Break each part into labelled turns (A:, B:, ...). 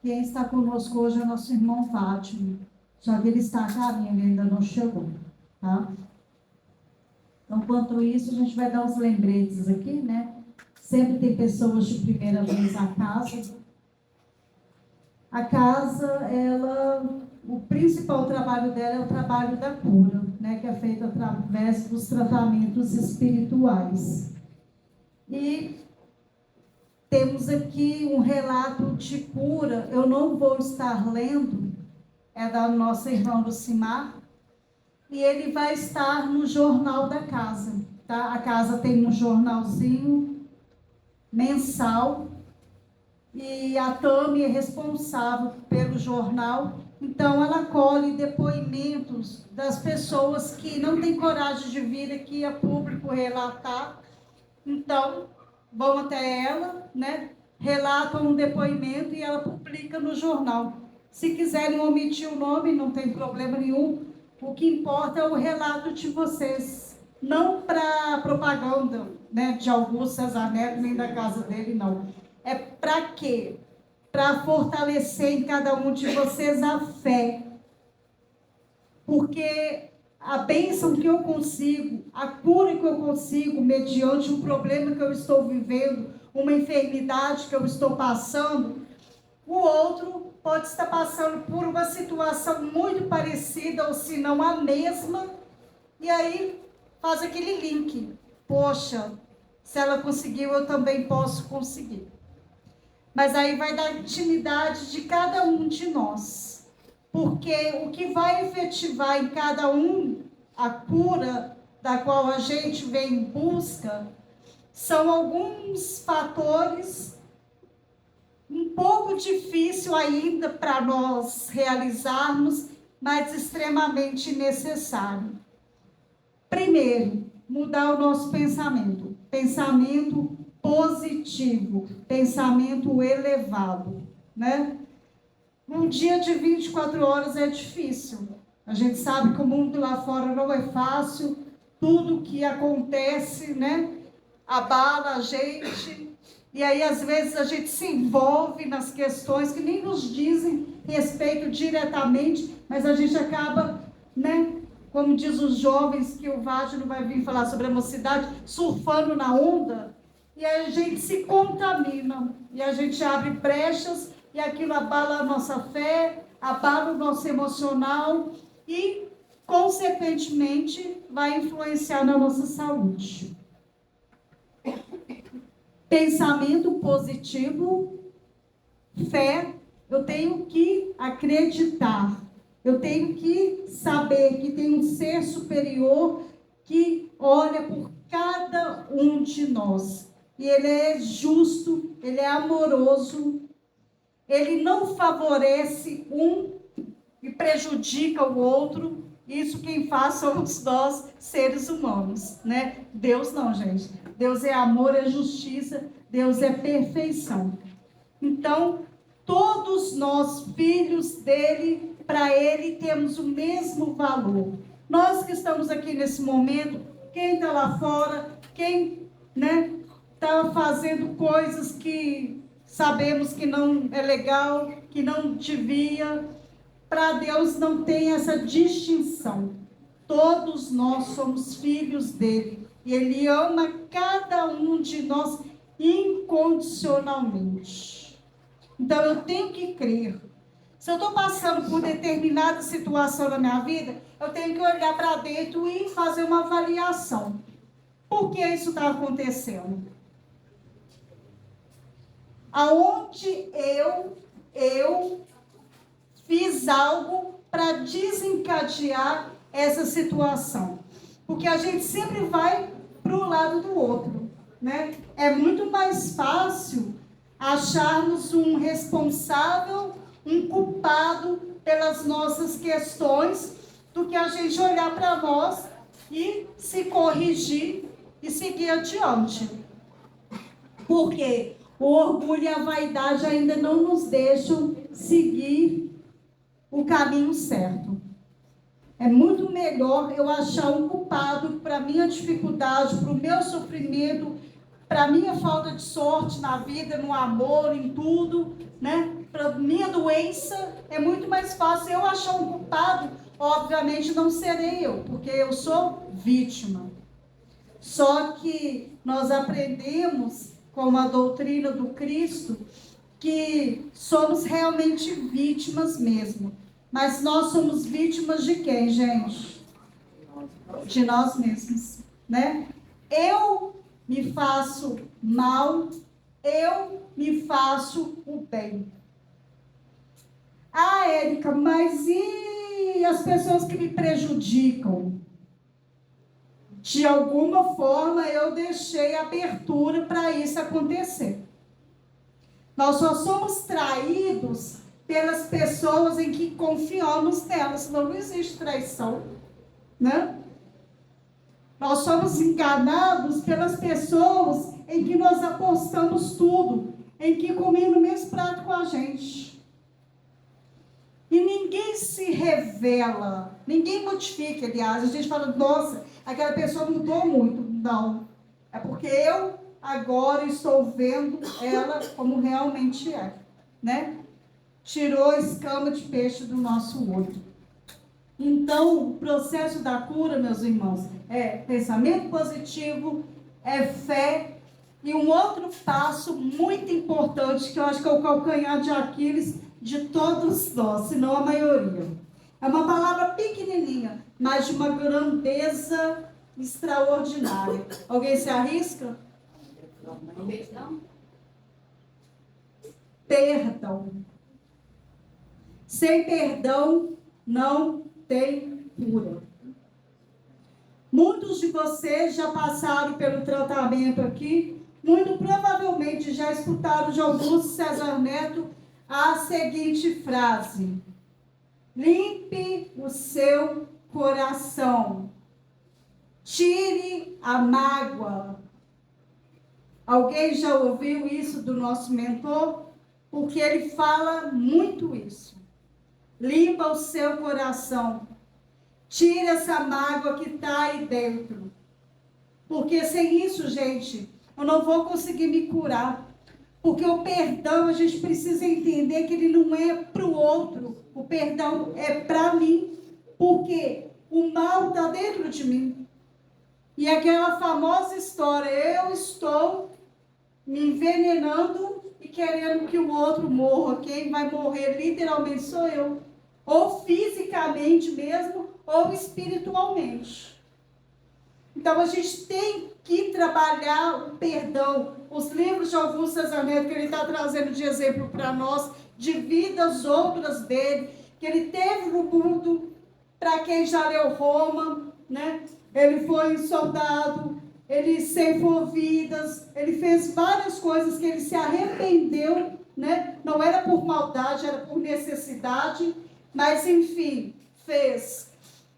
A: Quem está conosco hoje é o nosso irmão Fátimo. Só que ele está a caminho, ele ainda não chegou, tá? Então, enquanto isso, a gente vai dar uns lembretes aqui, né? Sempre tem pessoas de primeira vez na casa. A casa, o principal trabalho dela é o trabalho da cura, né? Que é feito através dos tratamentos espirituais. E temos aqui um relato de cura, eu não vou estar lendo, é da nossa irmã Lucimar, e ele vai estar no jornal da casa, tá? A casa tem um jornalzinho mensal, e a Tami é responsável pelo jornal, então ela colhe depoimentos das pessoas que não têm coragem de vir aqui a público relatar, então vão até ela, né? Relatam um depoimento e ela publica no jornal. Se quiserem omitir o nome, não tem problema nenhum. O que importa é o relato de vocês. Não para propaganda, né, de Augusto César Neto, nem da casa dele, não. É para quê? Para fortalecer em cada um de vocês a fé. Porque a bênção que eu consigo, a cura que eu consigo, mediante um problema que eu estou vivendo, uma enfermidade que eu estou passando, o outro pode estar passando por uma situação muito parecida, ou se não a mesma, e aí faz aquele link. Poxa, se ela conseguiu, eu também posso conseguir. Mas aí vai da intimidade de cada um de nós. Porque o que vai efetivar em cada um a cura da qual a gente vem em busca são alguns fatores um pouco difícil ainda para nós realizarmos, mas extremamente necessário. Primeiro, mudar o nosso pensamento. Pensamento positivo, pensamento elevado, né? Um dia de 24 horas é difícil. A gente sabe que o mundo lá fora não é fácil, tudo que acontece, né, abala a gente, e aí às vezes a gente se envolve nas questões que nem nos dizem respeito diretamente, mas a gente acaba, né, como diz os jovens, que o Wagner vai vir falar sobre a mocidade, surfando na onda, e aí a gente se contamina, e a gente abre brechas, e aquilo abala a nossa fé, abala o nosso emocional, e, consequentemente, vai influenciar na nossa saúde. Pensamento positivo, fé, eu tenho que acreditar, eu tenho que saber que tem um ser superior que olha por cada um de nós. E ele é justo, ele é amoroso, ele não favorece um e prejudica o outro. Isso quem faz somos nós, seres humanos, né? Deus não, gente. Deus é amor, é justiça, Deus é perfeição. Então, todos nós, filhos dele, para ele temos o mesmo valor. Nós que estamos aqui nesse momento, quem está lá fora, quem, né, está fazendo coisas que sabemos que não é legal, que não devia, para Deus não tem essa distinção. Todos nós somos filhos dele. E ele ama cada um de nós incondicionalmente. Então eu tenho que crer. Se eu estou passando por determinada situação na minha vida, eu tenho que olhar para dentro e fazer uma avaliação. Por que isso está acontecendo? Aonde eu fiz algo para desencadear essa situação? Porque a gente sempre vai para o lado do outro, né? É muito mais fácil acharmos um responsável, um culpado pelas nossas questões, do que a gente olhar para nós e se corrigir e seguir adiante. Porque o orgulho e a vaidade ainda não nos deixam seguir o caminho certo. É muito melhor eu achar um culpado para a minha dificuldade, para o meu sofrimento, para a minha falta de sorte na vida, no amor, em tudo, né? para minha doença, é muito mais fácil eu achar um culpado. Obviamente não serei eu, porque eu sou vítima. Só que nós aprendemos, com a doutrina do Cristo, que somos realmente vítimas mesmo. Mas nós somos vítimas de quem, gente? De nós mesmos, né? Eu me faço mal, eu me faço o bem. Ah, Érica, mas e as pessoas que me prejudicam? De alguma forma eu deixei abertura para isso acontecer. Nós só somos traídos pelas pessoas em que confiamos nelas, senão não existe traição, né? Nós somos enganados pelas pessoas em que nós apostamos tudo, em que comem no mesmo prato com a gente. E ninguém se revela, ninguém modifica, aliás. A gente fala, nossa, aquela pessoa mudou muito. Não, é porque eu agora estou vendo ela como realmente é, né? Tirou a escama de peixe do nosso olho. Então, o processo da cura, meus irmãos, é pensamento positivo, é fé. E um outro passo muito importante, que eu acho que é o calcanhar de Aquiles de todos nós, se não a maioria. É uma palavra pequenininha, mas de uma grandeza extraordinária. Alguém se arrisca? Perdão. Perdão. Sem perdão, não tem cura. Muitos de vocês já passaram pelo tratamento aqui, muito provavelmente já escutaram de Augusto César Neto a seguinte frase: limpe o seu coração, tire a mágoa. Alguém já ouviu isso do nosso mentor? Porque ele fala muito isso. Limpa o seu coração. Tira essa mágoa que está aí dentro. Porque sem isso, gente, eu não vou conseguir me curar. Porque o perdão, a gente precisa entender que ele não é para o outro. O perdão é para mim. Porque o mal está dentro de mim. E aquela famosa história, eu estou me envenenando e querendo que o outro morra. Quem vai morrer literalmente sou eu. Ou fisicamente mesmo, ou espiritualmente. Então a gente tem que trabalhar o perdão. Os livros de Augusto César Neto, que ele está trazendo de exemplo para nós, de vidas outras dele, que ele teve no mundo, para quem já leu Roma, né? Ele foi soldado, ele ceifou vidas, ele fez várias coisas que ele se arrependeu, né? Não era por maldade, era por necessidade, mas enfim, fez.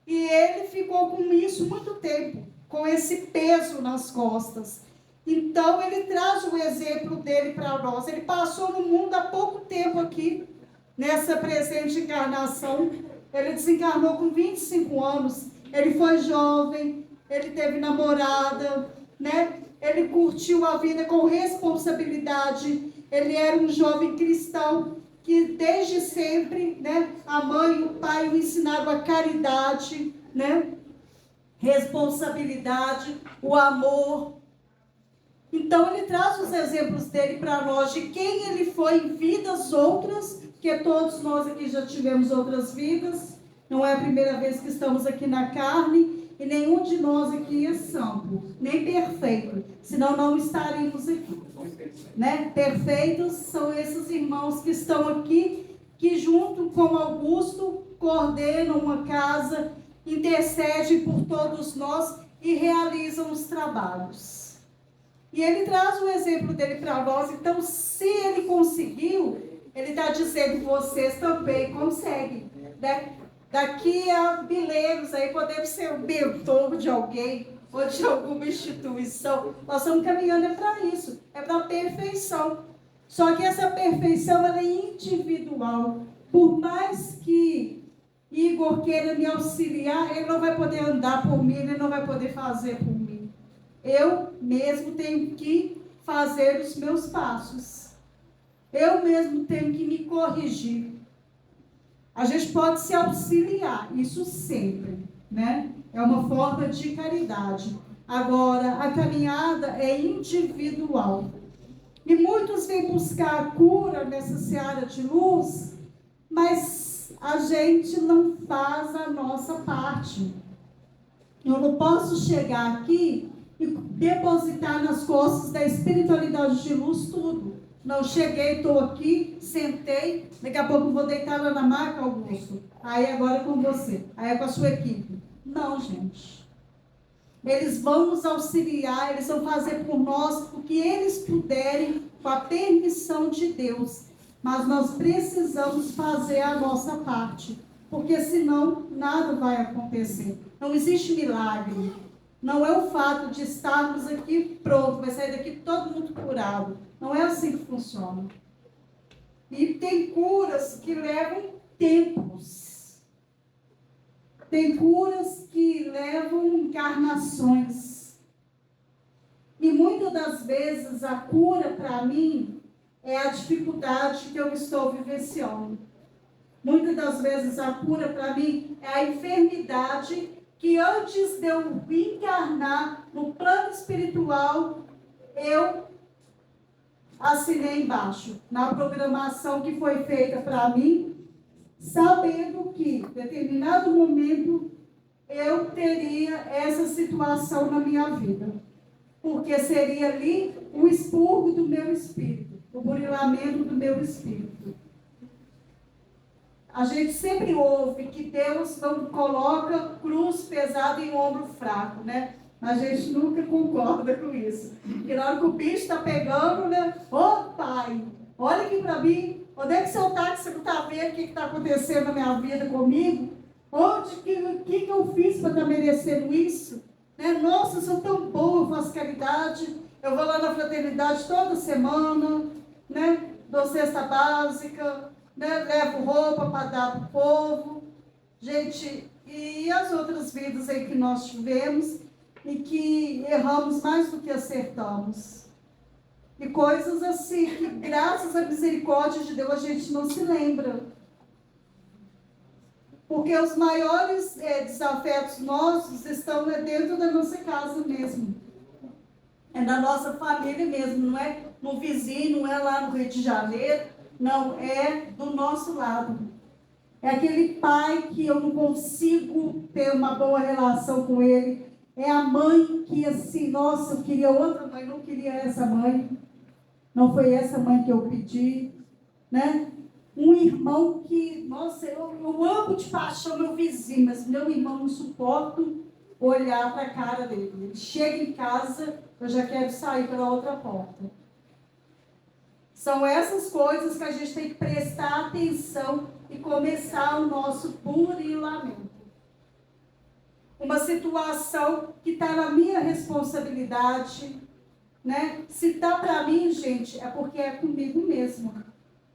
A: E ele ficou com isso muito tempo, com esse peso nas costas. Então ele traz o exemplo dele para nós. Ele passou no mundo há pouco tempo aqui, nessa presente encarnação. Ele desencarnou com 25 anos. Ele foi jovem, ele teve namorada, né? Ele curtiu a vida com responsabilidade. Ele era um jovem cristão que desde sempre, né, a mãe e o pai o ensinavam a caridade, né? Responsabilidade, o amor. Então ele traz os exemplos dele para nós, de quem ele foi em vidas outras, que todos nós aqui já tivemos outras vidas. Não é a primeira vez que estamos aqui na carne, e nenhum de nós aqui é santo, nem perfeito, senão não estaríamos aqui, né? Perfeitos são esses irmãos que estão aqui, que junto com Augusto coordenam uma casa, intercedem por todos nós e realizam os trabalhos. E ele traz o exemplo dele para nós. Então, se ele conseguiu, ele está dizendo, vocês também conseguem, né? Daqui a milênios aí podemos ser o mentor de alguém ou de alguma instituição. Nós estamos caminhando para isso, é para a perfeição. Só que essa perfeição ela é individual. Por mais que Igor queira me auxiliar, ele não vai poder andar por mim, ele não vai poder fazer por mim. Eu mesmo tenho que fazer os meus passos. Eu mesmo tenho que me corrigir. A gente pode se auxiliar, isso sempre, né? É uma forma de caridade. Agora, a caminhada é individual. E muitos vêm buscar a cura nessa seara de luz, mas a gente não faz a nossa parte. Eu não posso chegar aqui e depositar nas costas da espiritualidade de luz tudo. Não, cheguei, estou aqui, sentei, daqui a pouco vou deitar lá na maca, Augusto. Aí agora é com você, aí é com a sua equipe. Não, gente. Eles vão nos auxiliar, eles vão fazer por nós o que eles puderem, com a permissão de Deus. Mas nós precisamos fazer a nossa parte, porque senão nada vai acontecer. Não existe milagre. Não é o fato de estarmos aqui, pronto, vai sair daqui todo mundo curado. Não é assim que funciona. E tem curas que levam tempos. Tem curas que levam encarnações. E muitas das vezes a cura para mim é a dificuldade que eu estou vivenciando. Muitas das vezes a cura para mim é a enfermidade que antes de eu encarnar no plano espiritual, eu assinei embaixo, na programação que foi feita para mim, sabendo que em determinado momento eu teria essa situação na minha vida. Porque seria ali o expurgo do meu espírito, o burilamento do meu espírito. A gente sempre ouve que Deus não coloca cruz pesada em ombro fraco, né? A gente nunca concorda com isso. Porque na hora que o bicho está pegando, né? Ô pai, olha aqui para mim. Onde é que você está? Que você não está vendo o que está acontecendo na minha vida comigo? O que eu fiz para estar merecendo isso? Né? Nossa, eu sou tão boa, eu faço caridade. Eu vou lá na fraternidade toda semana, né? Dou cesta básica, né? Levo roupa para dar para o povo. Gente, e as outras vidas aí que nós tivemos e que erramos mais do que acertamos. E coisas assim que, graças à misericórdia de Deus, a gente não se lembra. Porque os maiores desafetos nossos estão dentro da nossa casa mesmo. É da nossa família mesmo, não é no vizinho, não é lá no Rio de Janeiro, não, é do nosso lado. É aquele pai que eu não consigo ter uma boa relação com ele. É a mãe que assim, nossa, eu queria outra mãe, não queria essa mãe. Não foi essa mãe que eu pedi, né? Um irmão que, nossa, eu amo de paixão meu vizinho, mas meu irmão não suporto olhar para a cara dele. Ele chega em casa, eu já quero sair pela outra porta. São essas coisas que a gente tem que prestar atenção e começar o nosso burilamento. Uma situação que está na minha responsabilidade, né? Se está para mim, gente, é porque é comigo mesmo.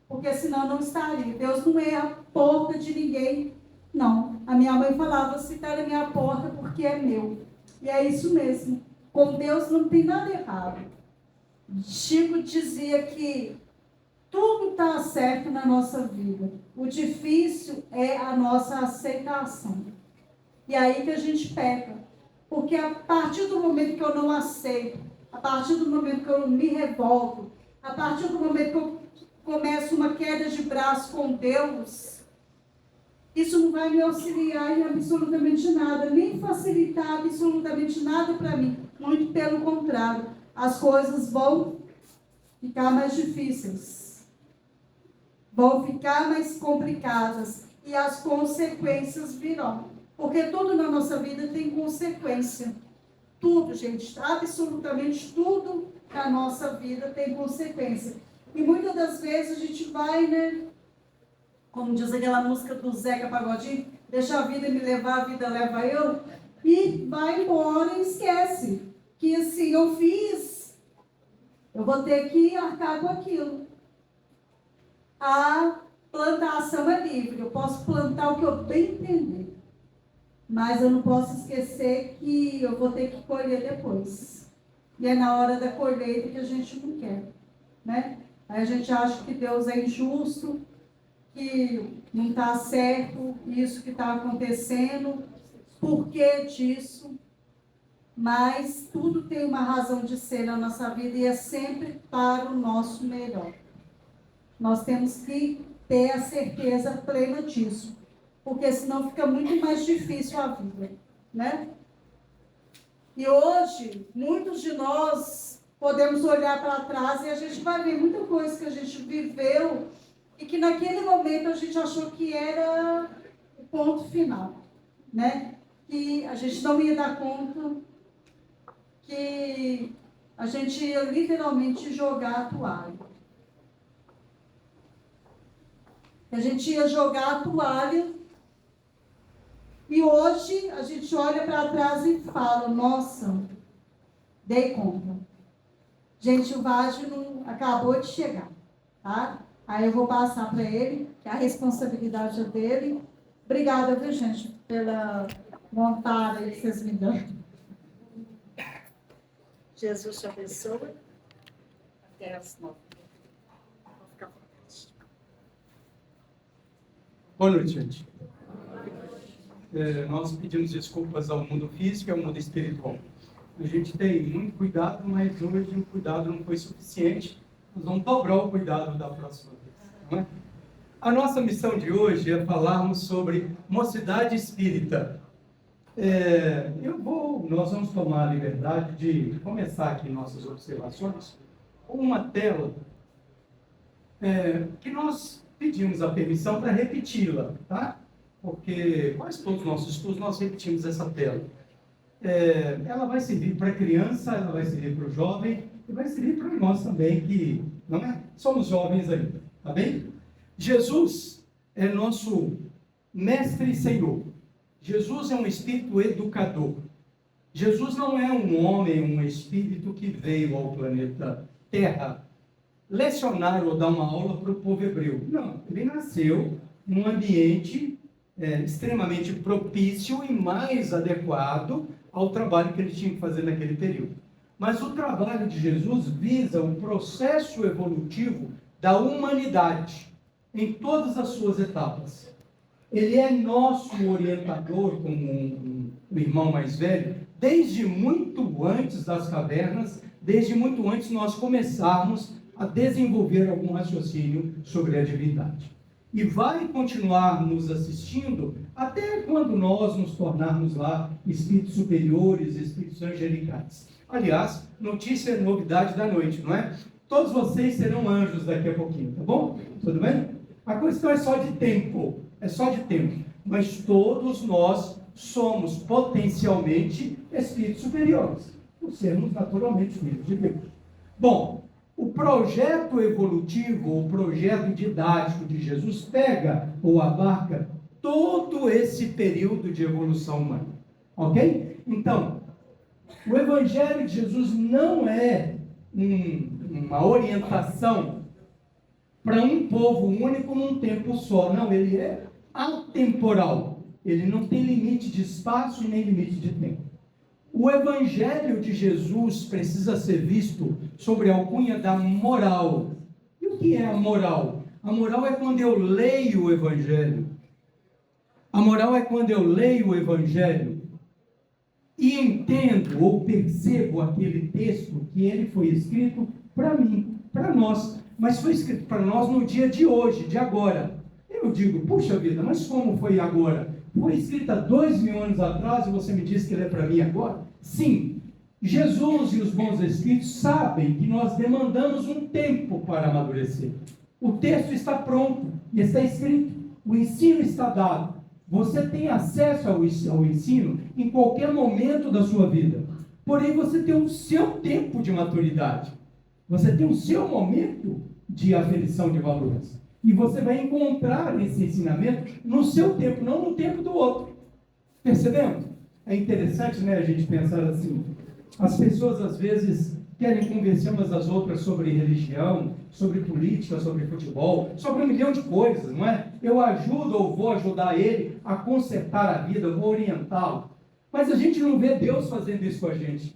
A: Porque senão não estaria. Deus não é a porta de ninguém, não. A minha mãe falava, se está na minha porta porque é meu. E é isso mesmo. Com Deus não tem nada errado. Chico dizia que tudo está certo na nossa vida. O difícil é a nossa aceitação. E é aí que a gente peca. Porque a partir do momento que eu não aceito, a partir do momento que eu me revolto, a partir do momento que eu começo uma queda de braço com Deus, isso não vai me auxiliar em absolutamente nada, nem facilitar absolutamente nada para mim. Muito pelo contrário, as coisas vão ficar mais difíceis, vão ficar mais complicadas e as consequências virão. Porque tudo na nossa vida tem consequência. Tudo, gente, absolutamente tudo na nossa vida tem consequência. E muitas das vezes a gente vai, né? Como diz aquela música do Zeca Pagodinho, deixa a vida me levar, a vida leva eu. E vai embora e esquece que assim, eu fiz, eu vou ter que arcar com aquilo. A plantação é livre, eu posso plantar o que eu bem entender. Mas eu não posso esquecer que eu vou ter que colher depois. E é na hora da colheita que a gente não quer, né? Aí a gente acha que Deus é injusto, que não está certo isso que está acontecendo, por que disso? Mas tudo tem uma razão de ser na nossa vida e é sempre para o nosso melhor. Nós temos que ter a certeza plena disso, porque senão fica muito mais difícil a vida, né? E hoje, muitos de nós podemos olhar para trás e a gente vai ver muita coisa que a gente viveu e que naquele momento a gente achou que era o ponto final, né? Que a gente não ia dar conta, que a gente ia literalmente jogar a toalha. A gente ia jogar a toalha e hoje a gente olha para trás e fala, nossa, dei conta. Gente, o Wagner acabou de chegar, tá? Aí eu vou passar para ele, que a responsabilidade é dele. Obrigada, viu, gente, pela vontade que vocês me dão. Jesus te abençoe. Até as 9. Vou ficar com vocês.
B: Boa noite, gente. Nós pedimos desculpas ao mundo físico e ao mundo espiritual. A gente tem muito cuidado, mas hoje o cuidado não foi suficiente. Nós vamos dobrar o cuidado da próxima vez. Não é? A nossa missão de hoje é falarmos sobre mocidade espírita. Nós vamos tomar a liberdade de começar aqui nossas observações com uma tela que nós pedimos a permissão para repeti-la, tá? Porque quase todos os nossos estudos nós repetimos essa tela. Ela vai servir para a criança, ela vai servir para o jovem e vai servir para nós também, que não é? Somos jovens ainda, tá bem? Jesus é nosso mestre e senhor. Jesus é um espírito educador. Jesus não é um homem, um espírito que veio ao planeta Terra lecionar ou dar uma aula para o povo hebreu. Não, ele nasceu num ambiente extremamente propício e mais adequado ao trabalho que ele tinha que fazer naquele período. Mas o trabalho de Jesus visa o processo evolutivo da humanidade em todas as suas etapas. Ele é nosso orientador, como um irmão mais velho, desde muito antes das cavernas, desde muito antes nós começarmos a desenvolver algum raciocínio sobre a divindade. E vai continuar nos assistindo até quando nós nos tornarmos lá espíritos superiores, espíritos angelicais. Aliás, notícia, novidade da noite, não é? Todos vocês serão anjos daqui a pouquinho, tá bom? Tudo bem? A questão é só de tempo, mas todos nós somos potencialmente espíritos superiores, por sermos naturalmente filhos de Deus. Bom, o projeto evolutivo, o projeto didático de Jesus pega ou abarca todo esse período de evolução humana, ok? Então, o Evangelho de Jesus não é uma orientação para um povo único num tempo só. Não, ele é atemporal. Ele não tem limite de espaço e nem limite de tempo. O Evangelho de Jesus precisa ser visto sobre a alcunha da moral. E o que é a moral? A moral é quando eu leio o Evangelho. A moral é quando eu leio o Evangelho e entendo ou percebo aquele texto que ele foi escrito para mim, para nós. Mas foi escrito para nós no dia de hoje, de agora. Eu digo, puxa vida, mas como foi agora? Foi escrito há 2000 anos atrás e você me diz que ele é para mim agora? Sim, Jesus e os bons espíritos sabem que nós demandamos um tempo para amadurecer. O texto está pronto, está escrito, o ensino está dado. Você tem acesso ao ensino em qualquer momento da sua vida. Porém, você tem o seu tempo de maturidade. Você tem o seu momento de aferição de valores. E você vai encontrar esse ensinamento no seu tempo, não no tempo do outro. Percebendo? É interessante, né, a gente pensar assim. As pessoas, às vezes, querem convencer umas às outras sobre religião, sobre política, sobre futebol, sobre 1 milhão de coisas, não é? Eu ajudo ou vou ajudar ele a consertar a vida, eu vou orientá-lo. Mas a gente não vê Deus fazendo isso com a gente.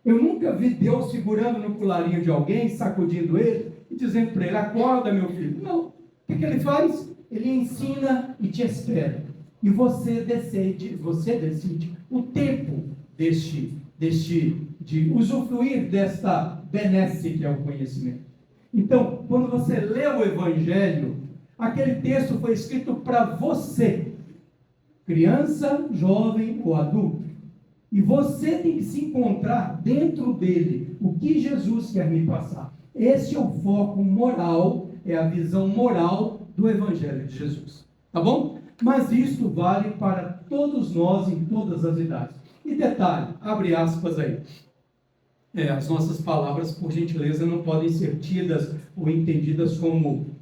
B: Eu nunca vi Deus segurando no colarinho de alguém, sacudindo ele e dizendo para ele: acorda, meu filho. Não. O que ele faz? Ele ensina e te espera. E você decide o tempo de usufruir desta benesse que é o conhecimento. Então, quando você lê o Evangelho, aquele texto foi escrito para você, criança, jovem ou adulto. E você tem que se encontrar dentro dele. O que Jesus quer me passar? Esse é o foco moral, é a visão moral do Evangelho de Jesus. Tá bom? Mas isto vale para todos nós em todas as idades. E detalhe, abre aspas aí. As nossas palavras, por gentileza, não podem ser tidas ou entendidas como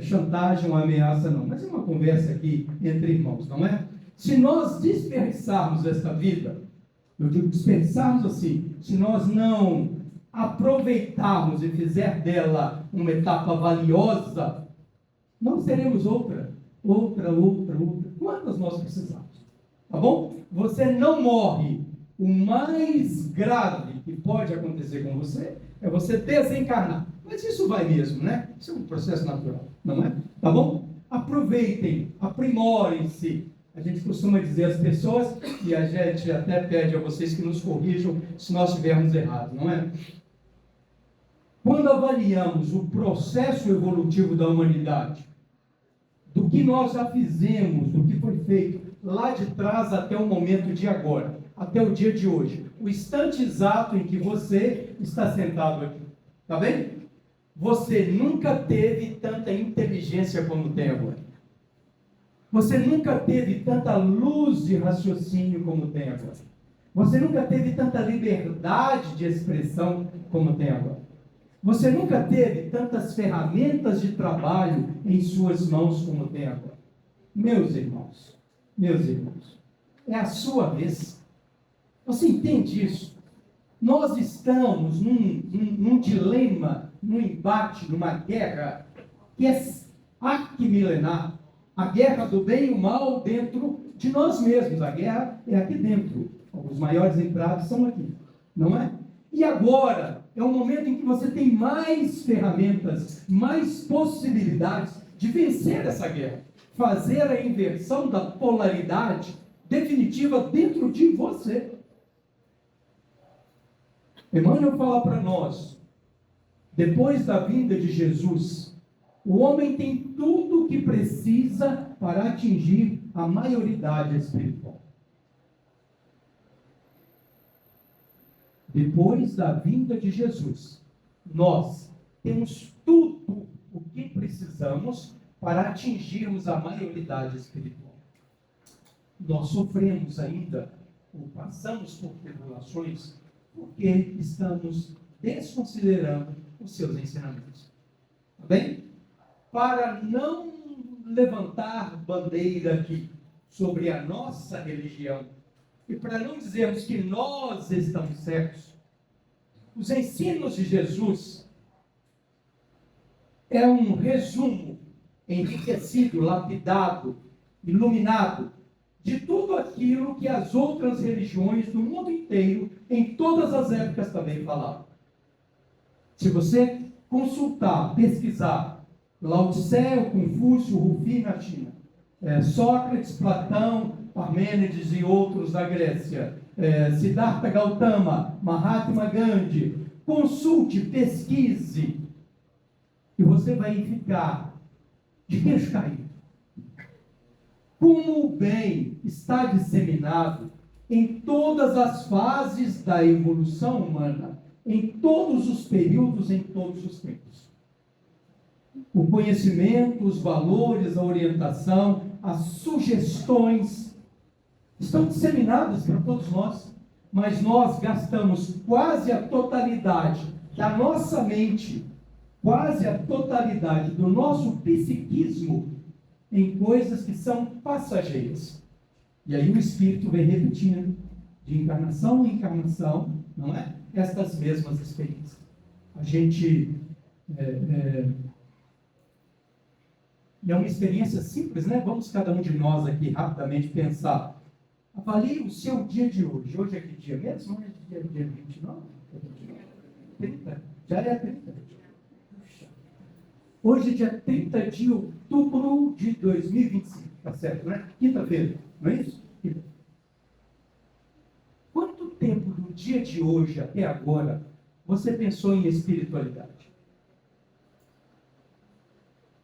B: chantagem ou ameaça, não. Mas é uma conversa aqui entre irmãos, não é? Se nós desperdiçarmos esta vida, eu digo desperdiçarmos assim, se nós não aproveitarmos e fizer dela uma etapa valiosa, nós teremos outra. Quantas nós precisamos? Tá bom? Você não morre. O mais grave que pode acontecer com você é você desencarnar. Mas isso vai mesmo, né? Isso é um processo natural, não é? Tá bom? Aproveitem, aprimorem-se. A gente costuma dizer às pessoas, e a gente até pede a vocês que nos corrijam se nós estivermos errados, não é? Quando avaliamos o processo evolutivo da humanidade, do que nós já fizemos, do que foi feito lá de trás até o momento de agora, até o dia de hoje, o instante exato em que você está sentado aqui, tá bem? Você nunca teve tanta inteligência como tem agora. Você nunca teve tanta luz de raciocínio como tem agora. Você nunca teve tanta liberdade de expressão como tem agora. Você nunca teve tantas ferramentas de trabalho em suas mãos como tem agora. Meus irmãos, é a sua vez. Você entende isso? Nós estamos num dilema, num embate, numa guerra que é arquimilenar. A guerra do bem e o mal dentro de nós mesmos. A guerra é aqui dentro. Os maiores entraves são aqui, não é? E agora é o momento em que você tem mais ferramentas, mais possibilidades de vencer essa guerra. Fazer a inversão da polaridade definitiva dentro de você. Emmanuel fala para nós, depois da vinda de Jesus, o homem tem tudo o que precisa para atingir a maioridade espiritual. Depois da vinda de Jesus, nós temos tudo o que precisamos para atingirmos a maioridade espiritual. Nós sofremos ainda, ou passamos por tribulações, porque estamos desconsiderando os seus ensinamentos. Tá bem? Para não levantar bandeira aqui sobre a nossa religião, e para não dizermos que nós estamos certos, os ensinos de Jesus é um resumo enriquecido, lapidado, iluminado de tudo aquilo que as outras religiões do mundo inteiro, em todas as épocas também falavam. Se você consultar, pesquisar, Lao Tse, Confúcio, Rufino na China, Sócrates, Platão, Parmênides e outros da Grécia, Siddhartha Gautama, Mahatma Gandhi, consulte, pesquise, e você vai ficar de queixo caído. Como o bem está disseminado em todas as fases da evolução humana, em todos os períodos, em todos os tempos. O conhecimento, os valores, a orientação, as sugestões estão disseminadas para todos nós, mas nós gastamos quase a totalidade da nossa mente, quase a totalidade do nosso psiquismo em coisas que são passageiras. E aí o Espírito vem repetindo, de encarnação em encarnação, não é? Estas mesmas experiências. A gente... E é uma experiência simples, né? Vamos cada um de nós aqui rapidamente pensar. Avalie o seu dia de hoje. Hoje é que dia mesmo? Hoje é dia 29? 30? Já é 30. Puxa. Hoje é dia 30 de outubro de 2025, tá certo, né? Quinta-feira, não é isso? Quanto tempo do dia de hoje até agora você pensou em espiritualidade?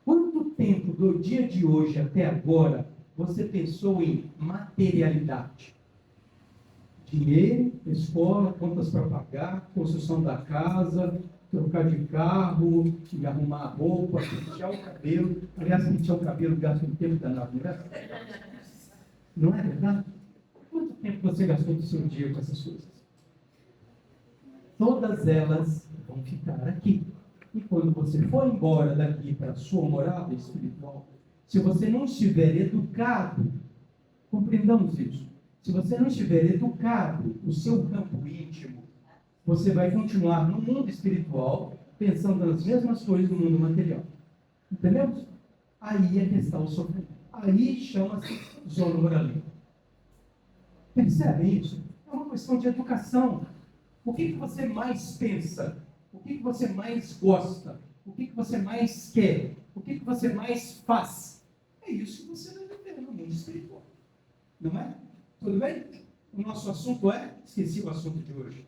B: Quanto tempo do dia de hoje até agora você pensou em materialidade? Dinheiro, escola, contas para pagar, construção da casa, trocar de carro, e arrumar a roupa, pentear o cabelo. Aliás, pentear o cabelo gasta um tempo danado, não é? Não é verdade? Quanto tempo você gastou do seu dia com essas coisas? Todas elas vão ficar aqui. E quando você for embora daqui para a sua morada espiritual, se você não estiver educado, compreendamos isso, se você não estiver educado o seu campo íntimo, você vai continuar no mundo espiritual, pensando nas mesmas coisas do mundo material. Entendemos? Aí é que está o sofrimento. Aí chama-se zona moralina. Percebem isso? É uma questão de educação. O que você mais pensa? O que você mais gosta? O que você mais quer? O que você mais faz? É isso que você vai viver no mundo espiritual. Não é? Tudo bem? O nosso assunto é... Esqueci o assunto de hoje.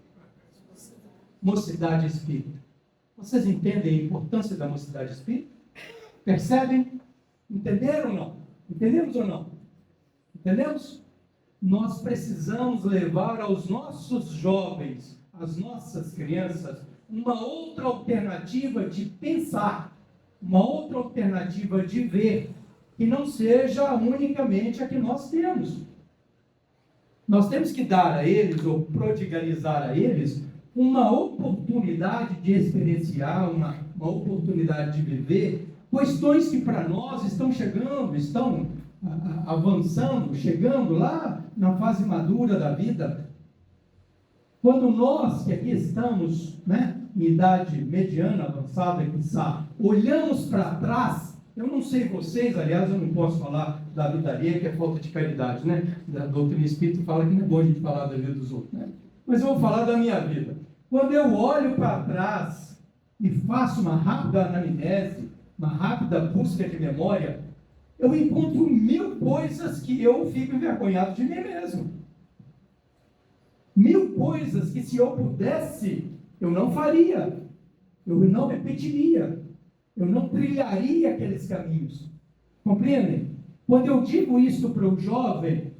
B: Mocidade espírita. Vocês entendem a importância da mocidade espírita? Percebem? Entenderam ou não? Entendemos ou não? Entendemos? Nós precisamos levar aos nossos jovens, às nossas crianças, uma outra alternativa de pensar, uma outra alternativa de ver, que não seja unicamente a que nós temos. Nós temos que dar a eles, ou prodigalizar a eles, uma oportunidade de experienciar, uma oportunidade de viver questões que para nós estão chegando, estão avançando, chegando lá na fase madura da vida. Quando nós que aqui estamos, né, em idade mediana, avançada, quiçá, olhamos para trás, eu não sei vocês, aliás, eu não posso falar da vida alheia, que é falta de caridade, né? Da doutrina espírita fala que não é bom a gente falar da vida dos outros, né? Mas eu vou falar da minha vida. Quando eu olho para trás e faço uma rápida anamnese, uma rápida busca de memória, eu encontro 1000 coisas que eu fico envergonhado de mim mesmo. 1000 coisas que, se eu pudesse, eu não faria, eu não repetiria, eu não trilharia aqueles caminhos. Compreendem? Quando eu digo isso para o jovem,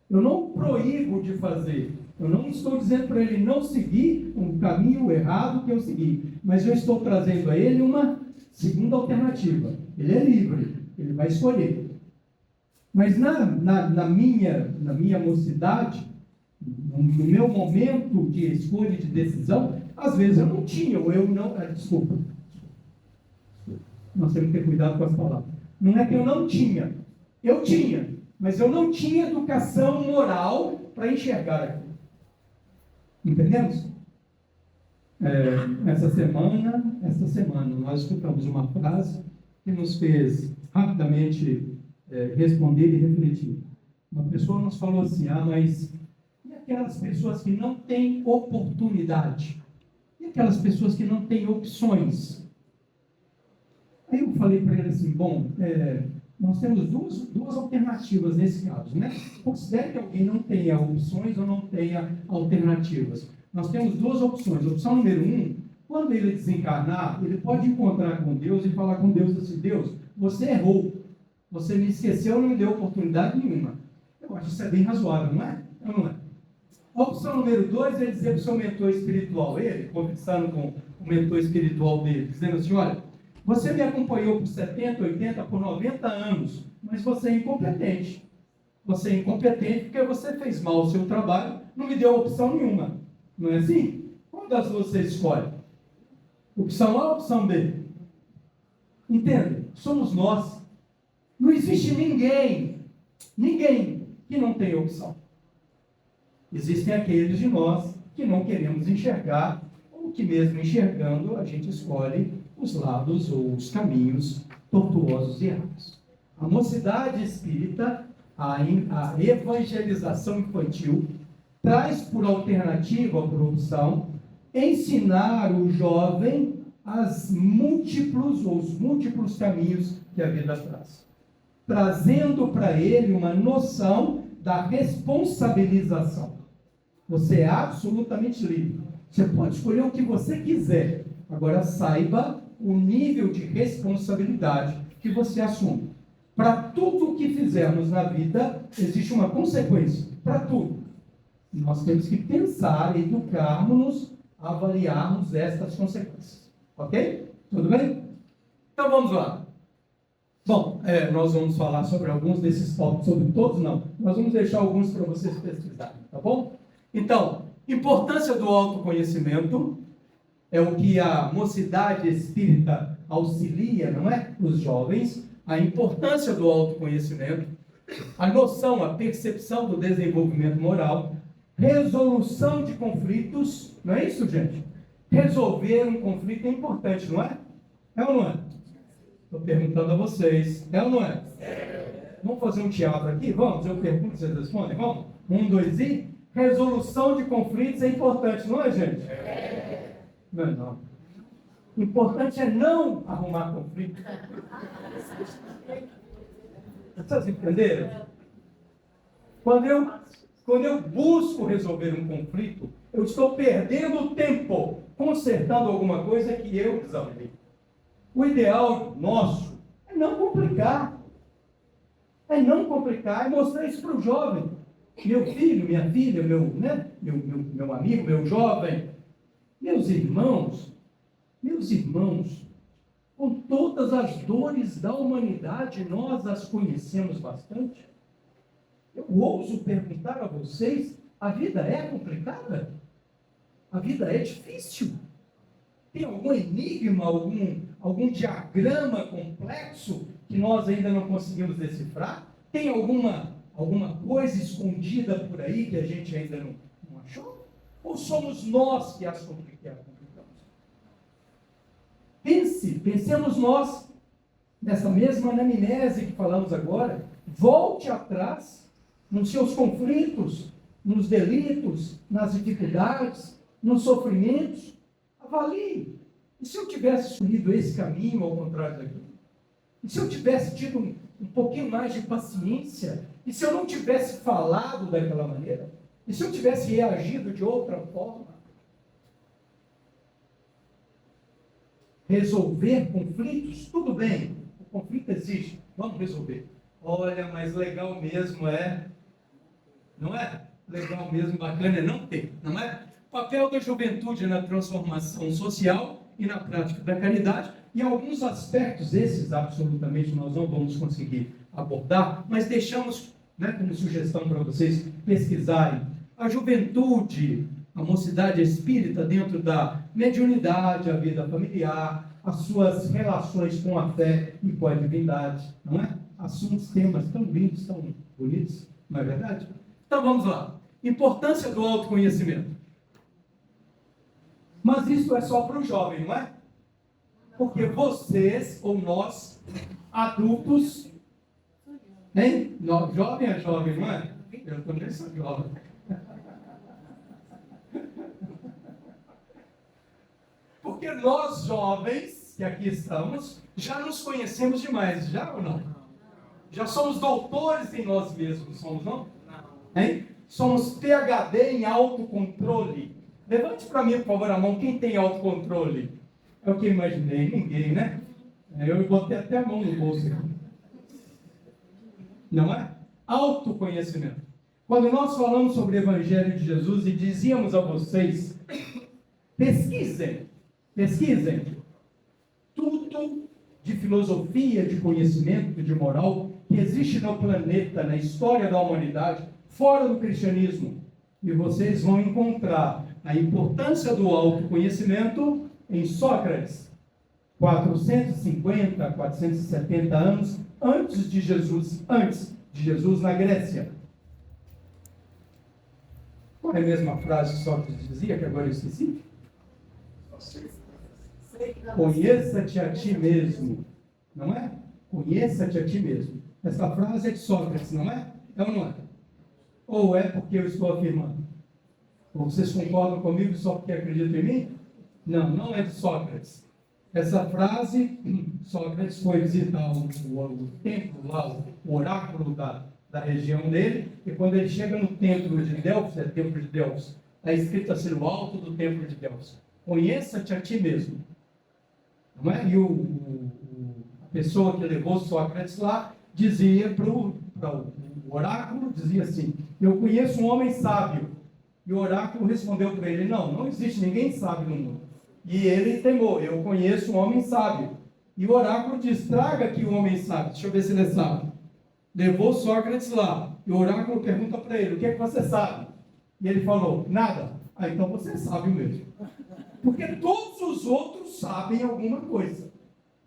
B: eu não proíbo de fazer. Eu não estou dizendo para ele não seguir um caminho errado que eu segui, mas eu estou trazendo a ele uma segunda alternativa. Ele é livre, ele vai escolher. Mas na minha mocidade, no meu momento de escolha e de decisão, às vezes eu não tinha, ou eu não... Desculpa. Nós temos que ter cuidado com as palavras. Não é que eu não tinha. Eu tinha, mas eu não tinha educação moral para enxergar aquilo. Entendemos? Essa semana, nós escutamos uma frase que nos fez rapidamente responder e refletir. Uma pessoa nos falou assim: mas e aquelas pessoas que não têm oportunidade? E aquelas pessoas que não têm opções? Aí eu falei para ele assim: nós temos duas alternativas nesse caso, né? Considere que alguém não tenha opções ou não tenha alternativas. Nós temos duas opções. Opção número 1, quando ele desencarnar, ele pode encontrar com Deus e falar com Deus assim: Deus, você errou, você me esqueceu, não me deu oportunidade nenhuma. Eu acho isso bem razoável, não é? Ou não é? A opção número 2 é dizer para o seu mentor espiritual, ele, conversando com o mentor espiritual dele, dizendo assim: olha, você me acompanhou por 70, 80, por 90 anos, mas você é incompetente. Você é incompetente porque você fez mal o seu trabalho, não me deu opção nenhuma. Não é assim? Qual das duas você escolhe? Opção A ou opção B? Entende? Somos nós. Não existe ninguém que não tenha opção. Existem aqueles de nós que não queremos enxergar, ou que mesmo enxergando, a gente escolhe os lados ou os caminhos tortuosos e errados. A mocidade espírita, a evangelização infantil, traz por alternativa, por opção, ensinar o jovem os múltiplos caminhos que a vida traz, trazendo para ele uma noção da responsabilização. Você é absolutamente livre. Você pode escolher o que você quiser. Agora saiba o nível de responsabilidade que você assume. Para tudo o que fizermos na vida, existe uma consequência. Para tudo. Nós temos que pensar, educarmos-nos, avaliarmos estas consequências. Ok? Tudo bem? Então vamos lá. Bom, nós vamos falar sobre alguns desses tópicos, sobre todos não. Nós vamos deixar alguns para vocês pesquisarem, tá bom? Então, importância do autoconhecimento é o que a mocidade espírita auxilia, não é? Os jovens. A importância do autoconhecimento, a noção, a percepção do desenvolvimento moral, resolução de conflitos, não é isso, gente? Resolver um conflito é importante, não é? É ou não é? Estou perguntando a vocês, é ou não é? Vamos fazer um teatro aqui? Vamos? Eu pergunto, vocês respondem? Vamos? 1, 2 e... Resolução de conflitos é importante, não é, gente? Não é não. O importante é não arrumar conflito. Vocês entenderam? Quando eu busco resolver um conflito, eu estou perdendo tempo consertando alguma coisa que eu desarrumei. O ideal nosso é não complicar. É não complicar, é mostrar isso para o jovem. Meu filho, minha filha, meu amigo, meu jovem, meus irmãos, com todas as dores da humanidade, nós as conhecemos bastante. Eu ouso perguntar a vocês, a vida é complicada? A vida é difícil? Tem algum enigma, algum diagrama complexo que nós ainda não conseguimos decifrar? Tem alguma coisa escondida por aí que a gente ainda não achou? Ou somos nós que as complicamos? Pensemos nós, nessa mesma anamnese que falamos agora, volte atrás nos seus conflitos, nos delitos, nas dificuldades, nos sofrimentos, avalie. E se eu tivesse escolhido esse caminho ao contrário daquilo? E se eu tivesse tido um pouquinho mais de paciência? E se eu não tivesse falado daquela maneira? E se eu tivesse reagido de outra forma? Resolver conflitos? Tudo bem, o conflito existe, vamos resolver. Olha, mas legal mesmo não é? Legal mesmo, bacana é não ter, não é? O papel da juventude na transformação social e na prática da caridade, e alguns aspectos esses, absolutamente, nós não vamos conseguir abordar, mas deixamos, como sugestão para vocês pesquisarem. A juventude, a mocidade espírita dentro da mediunidade, a vida familiar, as suas relações com a fé e com a divindade, não é? Assuntos, temas tão lindos, tão bonitos, não é verdade? Então vamos lá. Importância do autoconhecimento. Mas isso é só para o jovem, não é? Porque vocês, ou nós, adultos, hein? Jovem é jovem, não é? Eu também sou jovem. Porque nós jovens, que aqui estamos, já nos conhecemos demais, já ou não? Já somos doutores em nós mesmos, somos não? Hein? Somos PhD em autocontrole. Levante para mim, por favor, a mão, quem tem autocontrole? É o que eu imaginei, ninguém, né? Eu botei até a mão no bolso aqui. Não é? Autoconhecimento. Quando nós falamos sobre o Evangelho de Jesus e dizíamos a vocês, pesquisem tudo de filosofia, de conhecimento, de moral que existe no planeta, na história da humanidade, fora do cristianismo. E vocês vão encontrar a importância do autoconhecimento em Sócrates, 450, 470 anos antes de Jesus na Grécia. Qual é a mesma frase que Sócrates dizia, que agora eu esqueci? Conheça-te a ti mesmo, não é? Conheça-te a ti mesmo. Essa frase é de Sócrates, não é? É ou não é? Ou é porque eu estou afirmando? Ou vocês concordam comigo só porque acreditam em mim? Não, não é de Sócrates. Essa frase, Sócrates foi visitar o templo lá, o oráculo da região dele, e quando ele chega no templo de Delfos, templo de Delfos, está escrito assim no alto do templo de Delfos: conheça-te a ti mesmo. Não é? E a pessoa que levou Sócrates lá dizia para o oráculo, dizia assim: eu conheço um homem sábio. E o oráculo respondeu para ele: não existe ninguém sábio no mundo. E ele temou: eu conheço um homem sábio. E o oráculo diz: traga aqui o homem sábio, deixa eu ver se ele é sábio. Levou Sócrates lá, e o oráculo pergunta para ele: o que é que você sabe? E ele falou: nada. Então você é sábio mesmo. Porque todos os outros sabem alguma coisa.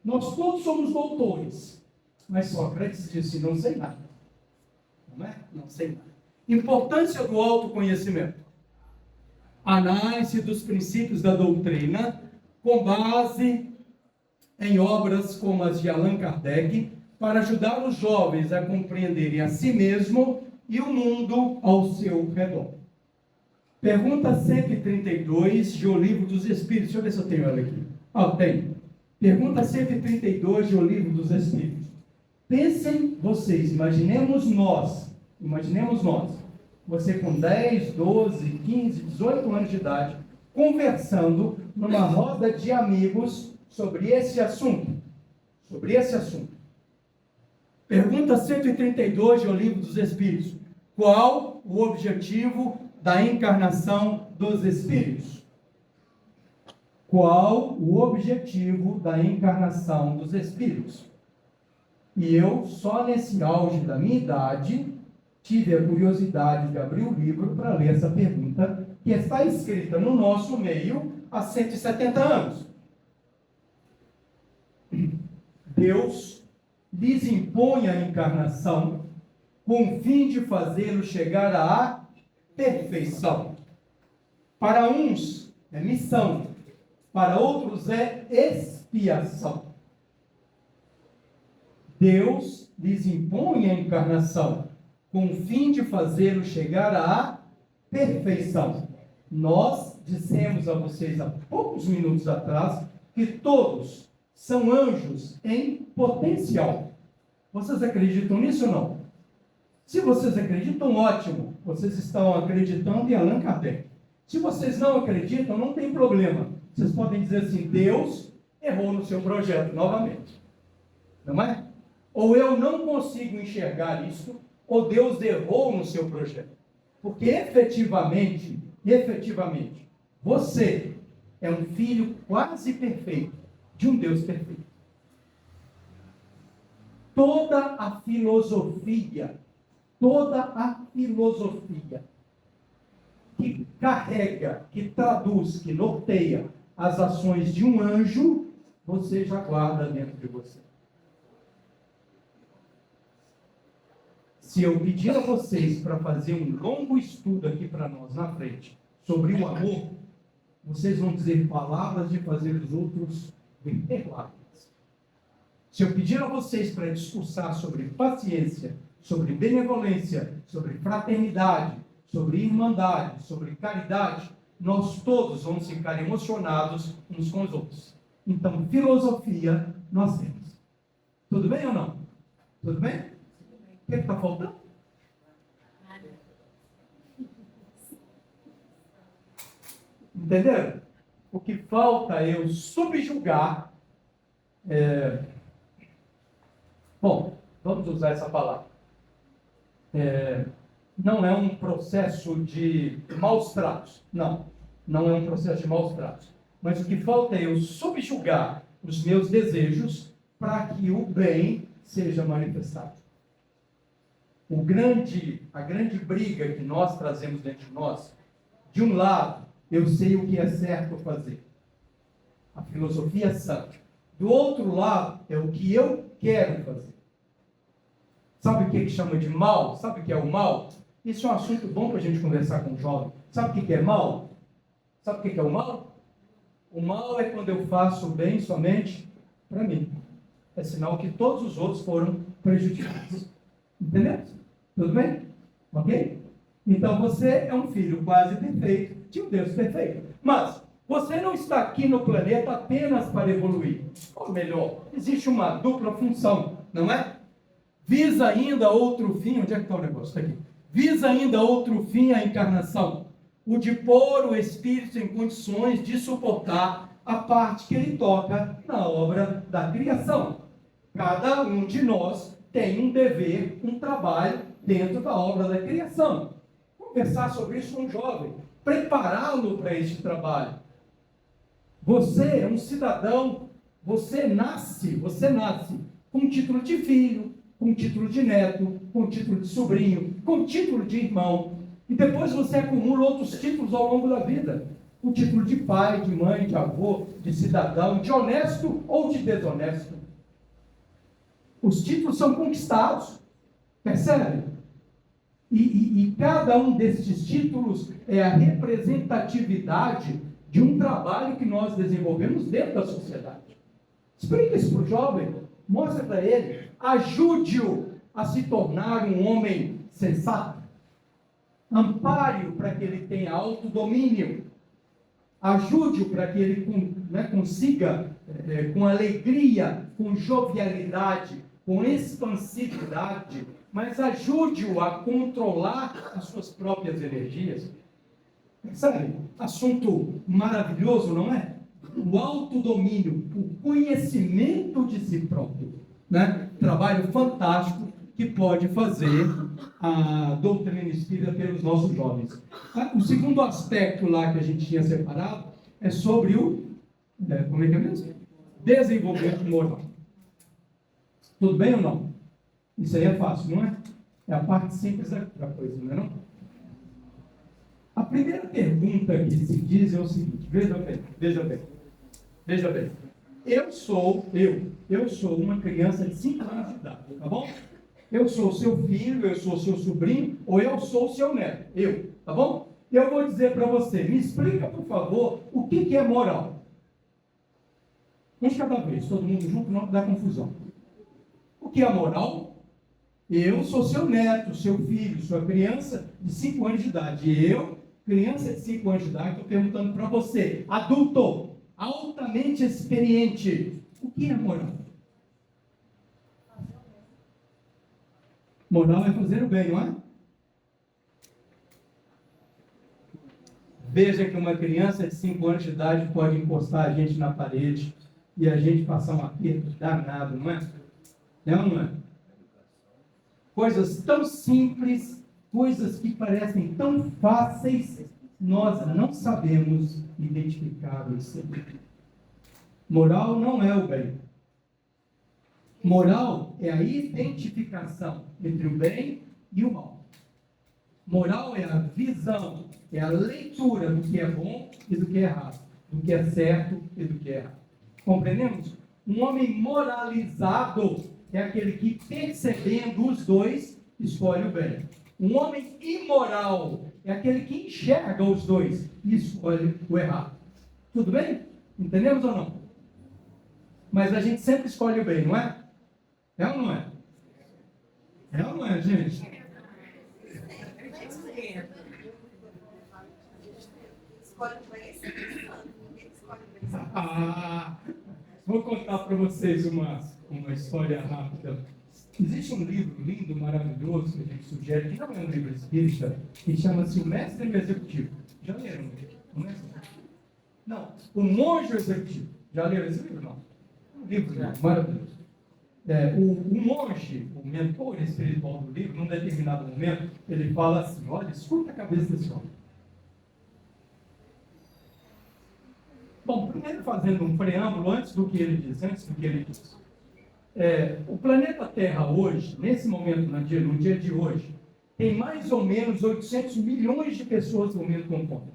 B: Nós todos somos doutores. Mas Sócrates disse: não sei nada. Não é? Não sei nada. Importância do autoconhecimento. Análise dos princípios da doutrina com base em obras como as de Allan Kardec, para ajudar os jovens a compreenderem a si mesmo e o mundo ao seu redor. Pergunta 132 de O Livro dos Espíritos. Deixa eu ver se eu tenho ela aqui. Tenho. Pergunta 132 de O Livro dos Espíritos. Pensem vocês, imaginemos nós, você com 10, 12, 15, 18 anos de idade, conversando numa roda de amigos sobre esse assunto. Pergunta 132 de O Livro dos Espíritos. Qual o objetivo da encarnação dos espíritos? Qual o objetivo da encarnação dos espíritos? E eu, só nesse auge da minha idade, tive a curiosidade de abrir o livro para ler essa pergunta, que está escrita no nosso meio há 170 anos. Deus lhes impõe a encarnação com o fim de fazê-los chegar à perfeição. Para uns é missão, para outros é expiação. Deus lhes impõe a encarnação com o fim de fazê-los chegar à perfeição. Nós dissemos a vocês há poucos minutos atrás que todos são anjos em potencial. Vocês acreditam nisso ou não? Se vocês acreditam, ótimo. Vocês estão acreditando em Allan Kardec. Se vocês não acreditam, não tem problema. Vocês podem dizer assim: Deus errou no seu projeto novamente. Não é? Ou eu não consigo enxergar isso, ou Deus errou no seu projeto. Porque efetivamente, você é um filho quase perfeito de um Deus perfeito. Toda a filosofia que carrega, que traduz, que norteia as ações de um anjo, você já guarda dentro de você. Se eu pedir a vocês para fazer um longo estudo aqui para nós na frente sobre o amor, vocês vão dizer palavras de fazer os outros viver lágrimas. Se eu pedir a vocês para discursar sobre paciência, sobre benevolência, sobre fraternidade, sobre irmandade, sobre caridade, nós todos vamos ficar emocionados uns com os outros. Então, filosofia nós temos. Tudo bem ou não? Tudo bem? O que está faltando? Entenderam? O que falta é eu subjugar. Bom, vamos usar essa palavra. Não é um processo de maus tratos. Não é um processo de maus tratos. Mas o que falta é eu subjugar os meus desejos para que o bem seja manifestado. A grande briga que nós trazemos dentro de nós, de um lado, eu sei o que é certo fazer. A filosofia sã. Do outro lado, é o que eu quero fazer. Sabe o que chama de mal? Sabe o que é o mal? Isso é um assunto bom para a gente conversar com o jovem. Sabe o que é mal? Sabe o que é o mal? O mal é quando eu faço o bem somente para mim. É sinal que todos os outros foram prejudicados. Entendeu? Tudo bem? Ok? Então você é um filho quase perfeito de um Deus perfeito. Mas Você não está aqui no planeta apenas para evoluir. Ou melhor, existe uma dupla função, não é? Visa ainda outro fim, onde é que está o negócio? Está aqui. Visa ainda outro fim a encarnação, o de pôr o espírito em condições de suportar a parte que ele toca na obra da criação. Cada um de nós tem um dever, um trabalho dentro da obra da criação. Conversar sobre isso com um jovem, prepará-lo para este trabalho. Você é um cidadão, você nasce com título de filho, com título de neto, com título de sobrinho, com título de irmão, e depois você acumula outros títulos ao longo da vida. O título de pai, de mãe, de avô, de cidadão, de honesto ou de desonesto. Os títulos são conquistados, percebe? E cada um desses títulos é a representatividade de um trabalho que nós desenvolvemos dentro da sociedade. Explica isso para o jovem, mostra para ele, ajude-o a se tornar um homem sensato, ampare-o para que ele tenha autodomínio, ajude-o para que ele consiga, com alegria, com jovialidade, com expansividade, mas ajude-o a controlar as suas próprias energias. Sabe, assunto maravilhoso, não é? O autodomínio, o conhecimento de si próprio, né? Trabalho fantástico que pode fazer a doutrina espírita pelos nossos jovens. O segundo aspecto lá que a gente tinha separado é sobre o, como é que é mesmo? Desenvolvimento moral. Tudo bem ou não? Isso aí é fácil, não é? É a parte simples da coisa, não é não? A primeira pergunta que se diz é o seguinte, veja bem. Eu sou uma criança de 5 anos de idade, tá bom? Eu sou seu filho, eu sou seu sobrinho, ou eu sou seu neto, tá bom? Eu vou dizer para você, me explica, por favor, o que é moral. Um de cada vez, todo mundo junto, não dá confusão. O que é moral? Eu sou seu neto, seu filho, sua criança de 5 anos de idade. E eu, criança de 5 anos de idade, estou perguntando para você, adulto, altamente experiente, o que é moral? Moral é fazer o bem, não é? Veja que uma criança de 5 anos de idade pode encostar a gente na parede e a gente passar um aperto danado, não é? Não é? Coisas tão simples, coisas que parecem tão fáceis, nós não sabemos identificar isso. Moral não é o bem. Moral é a identificação entre o bem e o mal. Moral é a visão, é a leitura do que é bom e do que é errado, do que é certo e do que é errado. Compreendemos? Um homem moralizado é aquele que, percebendo os dois, escolhe o bem. Um homem imoral é aquele que enxerga os dois e escolhe o errado. Tudo bem? Entendemos ou não? Mas a gente sempre escolhe o bem, não é? É ou não é? É ou não é, gente? Vou contar para vocês uma história rápida. Existe um livro lindo, maravilhoso, que a gente sugere, que não é um livro espírita, que chama-se O Mestre e o Executivo. Já leram? Não. O Monge Executivo. Já leram esse livro? Não. Um livro maravilhoso. O monge, o mentor espiritual do livro, num determinado momento, ele fala assim, olha, escuta a cabeça desse homem. Bom, primeiro fazendo um preâmbulo antes do que ele diz. O planeta Terra hoje, nesse momento, no dia de hoje, tem mais ou menos 800 milhões de pessoas dormindo com fome.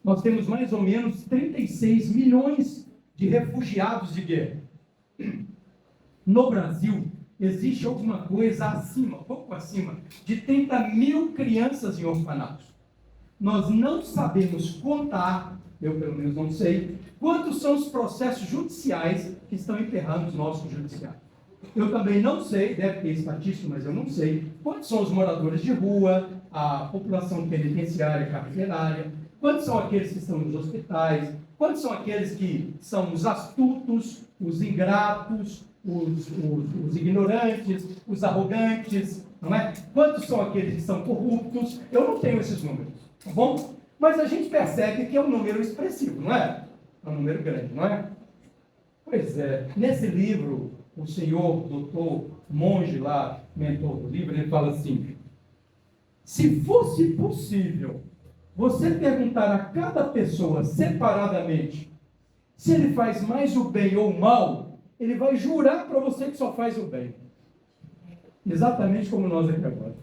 B: Nós temos mais ou menos 36 milhões de refugiados de guerra. No Brasil, existe alguma coisa pouco acima, de 30 mil crianças em orfanatos. Nós não sabemos contar, eu pelo menos não sei, quantos são os processos judiciais que estão emperrando os nossos judiciários. Eu também não sei, deve ter estatística, mas eu não sei, quantos são os moradores de rua, a população penitenciária, carcerária. Quantos são aqueles que estão nos hospitais? Quantos são aqueles que são os astutos, os ingratos, os ignorantes, os arrogantes, não é? Quantos são aqueles que são corruptos? Eu não tenho esses números, tá bom? Mas a gente percebe que é um número expressivo, não é? É um número grande, não é? Pois é, nesse livro, o senhor, doutor, monge lá, mentor do livro, ele fala assim: se fosse possível você perguntar a cada pessoa separadamente se ele faz mais o bem ou o mal, ele vai jurar para você que só faz o bem. Exatamente como nós aqui agora.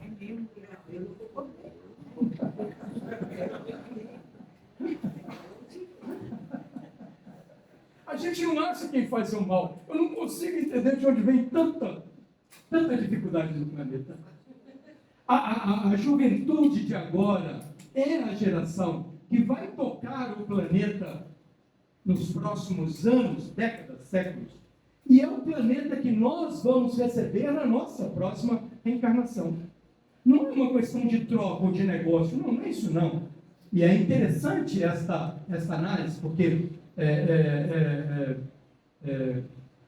B: A gente não acha quem faz o mal. Eu não consigo entender de onde vem tanta dificuldade no planeta. A juventude de agora é a geração que vai tocar o planeta nos próximos anos, décadas, séculos. E é o planeta que nós vamos receber na nossa próxima reencarnação. Não é uma questão de troca ou de negócio, não é isso não. E é interessante esta análise, porque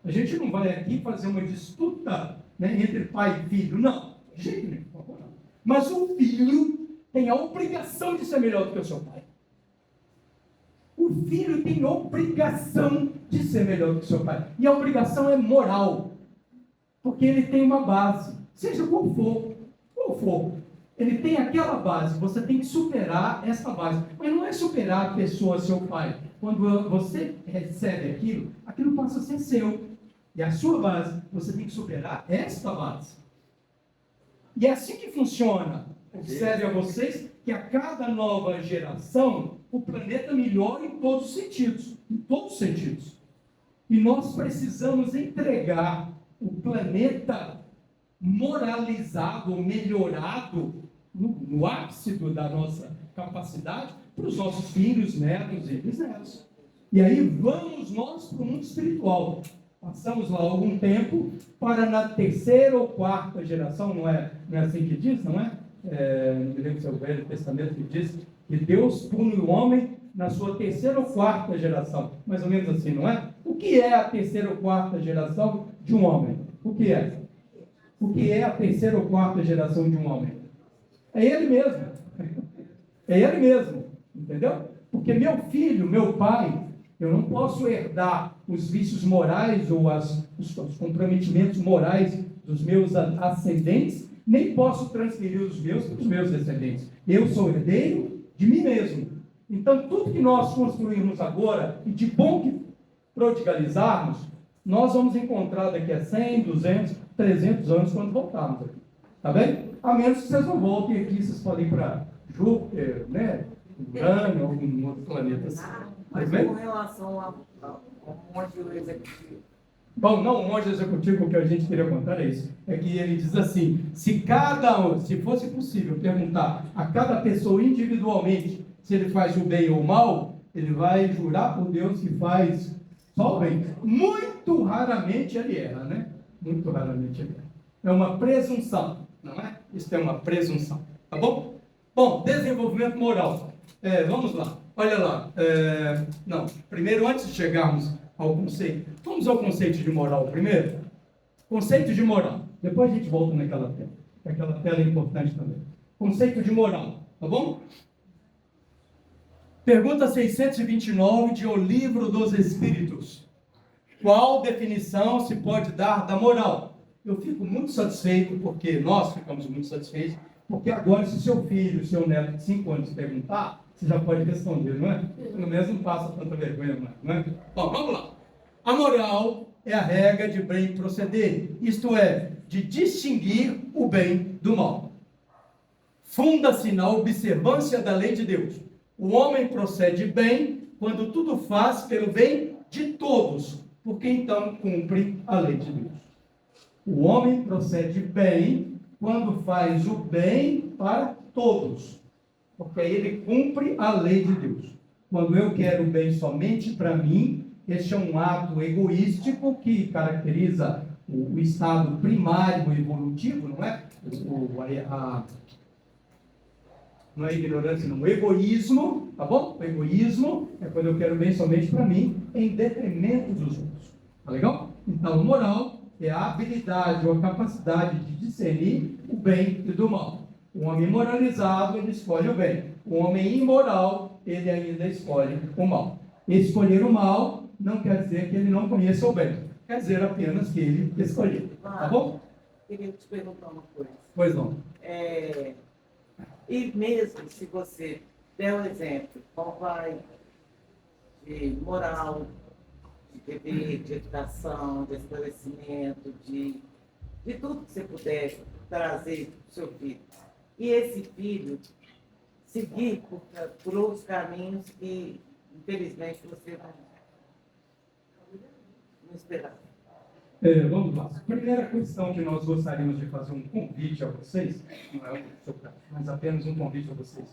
B: a gente não vai aqui fazer uma disputa, né, entre pai e filho, não, de jeito nenhum, por favor, não. Mas o filho tem a obrigação de ser melhor do que o seu pai. O filho tem obrigação de ser melhor do que o seu pai. E a obrigação é moral, porque ele tem uma base, seja qual for. Ele tem aquela base, você tem que superar essa base. Mas não é superar a pessoa, seu pai. Quando você recebe aquilo passa a ser seu. E a sua base, você tem que superar esta base. E é assim que funciona. Observe a vocês que a cada nova geração, o planeta melhora em todos os sentidos. Em todos os sentidos. E nós precisamos entregar o planeta moralizado, melhorado, no ápice da nossa capacidade, para os nossos filhos, netos e bisnetos. E aí vamos nós para o mundo espiritual. Passamos lá algum tempo para na terceira ou quarta geração, não é assim que diz, não é? Não me lembro se é o Velho Testamento que diz que Deus pune o homem na sua terceira ou quarta geração. Mais ou menos assim, não é? O que é a terceira ou quarta geração de um homem? O que é? O que é a terceira ou quarta geração de um homem? É ele mesmo. É ele mesmo. Entendeu? Porque meu filho, meu pai, eu não posso herdar os vícios morais ou os comprometimentos morais dos meus ascendentes, nem posso transferir os meus para os meus descendentes. Eu sou herdeiro de mim mesmo. Então, tudo que nós construirmos agora, e de bom que prodigalizarmos, nós vamos encontrar daqui a 100, 200, 300 anos quando voltarmos aqui. Tá bem? A menos que vocês não voltem aqui, vocês podem ir para Júpiter, né? Urano, algum outro planeta assim.
C: Mas com relação ao monge executivo.
B: Bom, não, o monge executivo, o que a gente queria contar é isso. É que ele diz assim, se fosse possível perguntar a cada pessoa individualmente se ele faz o bem ou o mal, ele vai jurar por Deus que faz só o bem. Muito raramente ele erra, né? Muito raramente ele erra. É uma presunção, não é? Isso é uma presunção, tá bom? Bom, desenvolvimento moral. Vamos lá, olha lá. Não, primeiro, antes de chegarmos ao conceito, vamos ao conceito de moral primeiro. Conceito de moral. Depois a gente volta naquela tela. Aquela tela é importante também. Conceito de moral, tá bom? Pergunta 629 de O Livro dos Espíritos. Qual definição se pode dar da moral? Eu fico muito satisfeito, porque nós ficamos muito satisfeitos, porque agora, se seu filho, seu neto de 5 anos perguntar, você já pode responder, não é? Pelo menos não passa tanta vergonha mais, não é? Bom, vamos lá. A moral é a regra de bem proceder, isto é, de distinguir o bem do mal. Funda-se na observância da lei de Deus. O homem procede bem quando tudo faz pelo bem de todos, porque então cumpre a lei de Deus. O homem procede bem quando faz o bem para todos, porque aí ele cumpre a lei de Deus. Quando eu quero o bem somente para mim, este é um ato egoístico que caracteriza o estado primário evolutivo, não é? não é ignorância, não. O egoísmo, tá bom? O egoísmo é quando eu quero bem somente para mim, em detrimento dos outros. Tá legal? Então, moral é a habilidade ou a capacidade de discernir o bem e do mal. O homem moralizado, ele escolhe o bem. O homem imoral, ele ainda escolhe o mal. Escolher o mal não quer dizer que ele não conheça o bem. Quer dizer apenas que ele escolheu. Tá bom?
C: Queria te perguntar uma coisa.
B: Pois não.
C: E mesmo se você der um exemplo, qual vai de moral, de dever, de educação, de esclarecimento, de tudo que você puder trazer para o seu filho. E esse filho seguir por outros caminhos que, infelizmente, você não esperava.
B: Vamos lá. A primeira questão que nós gostaríamos de fazer um convite a vocês, não é o seu caso, mas apenas um convite a vocês.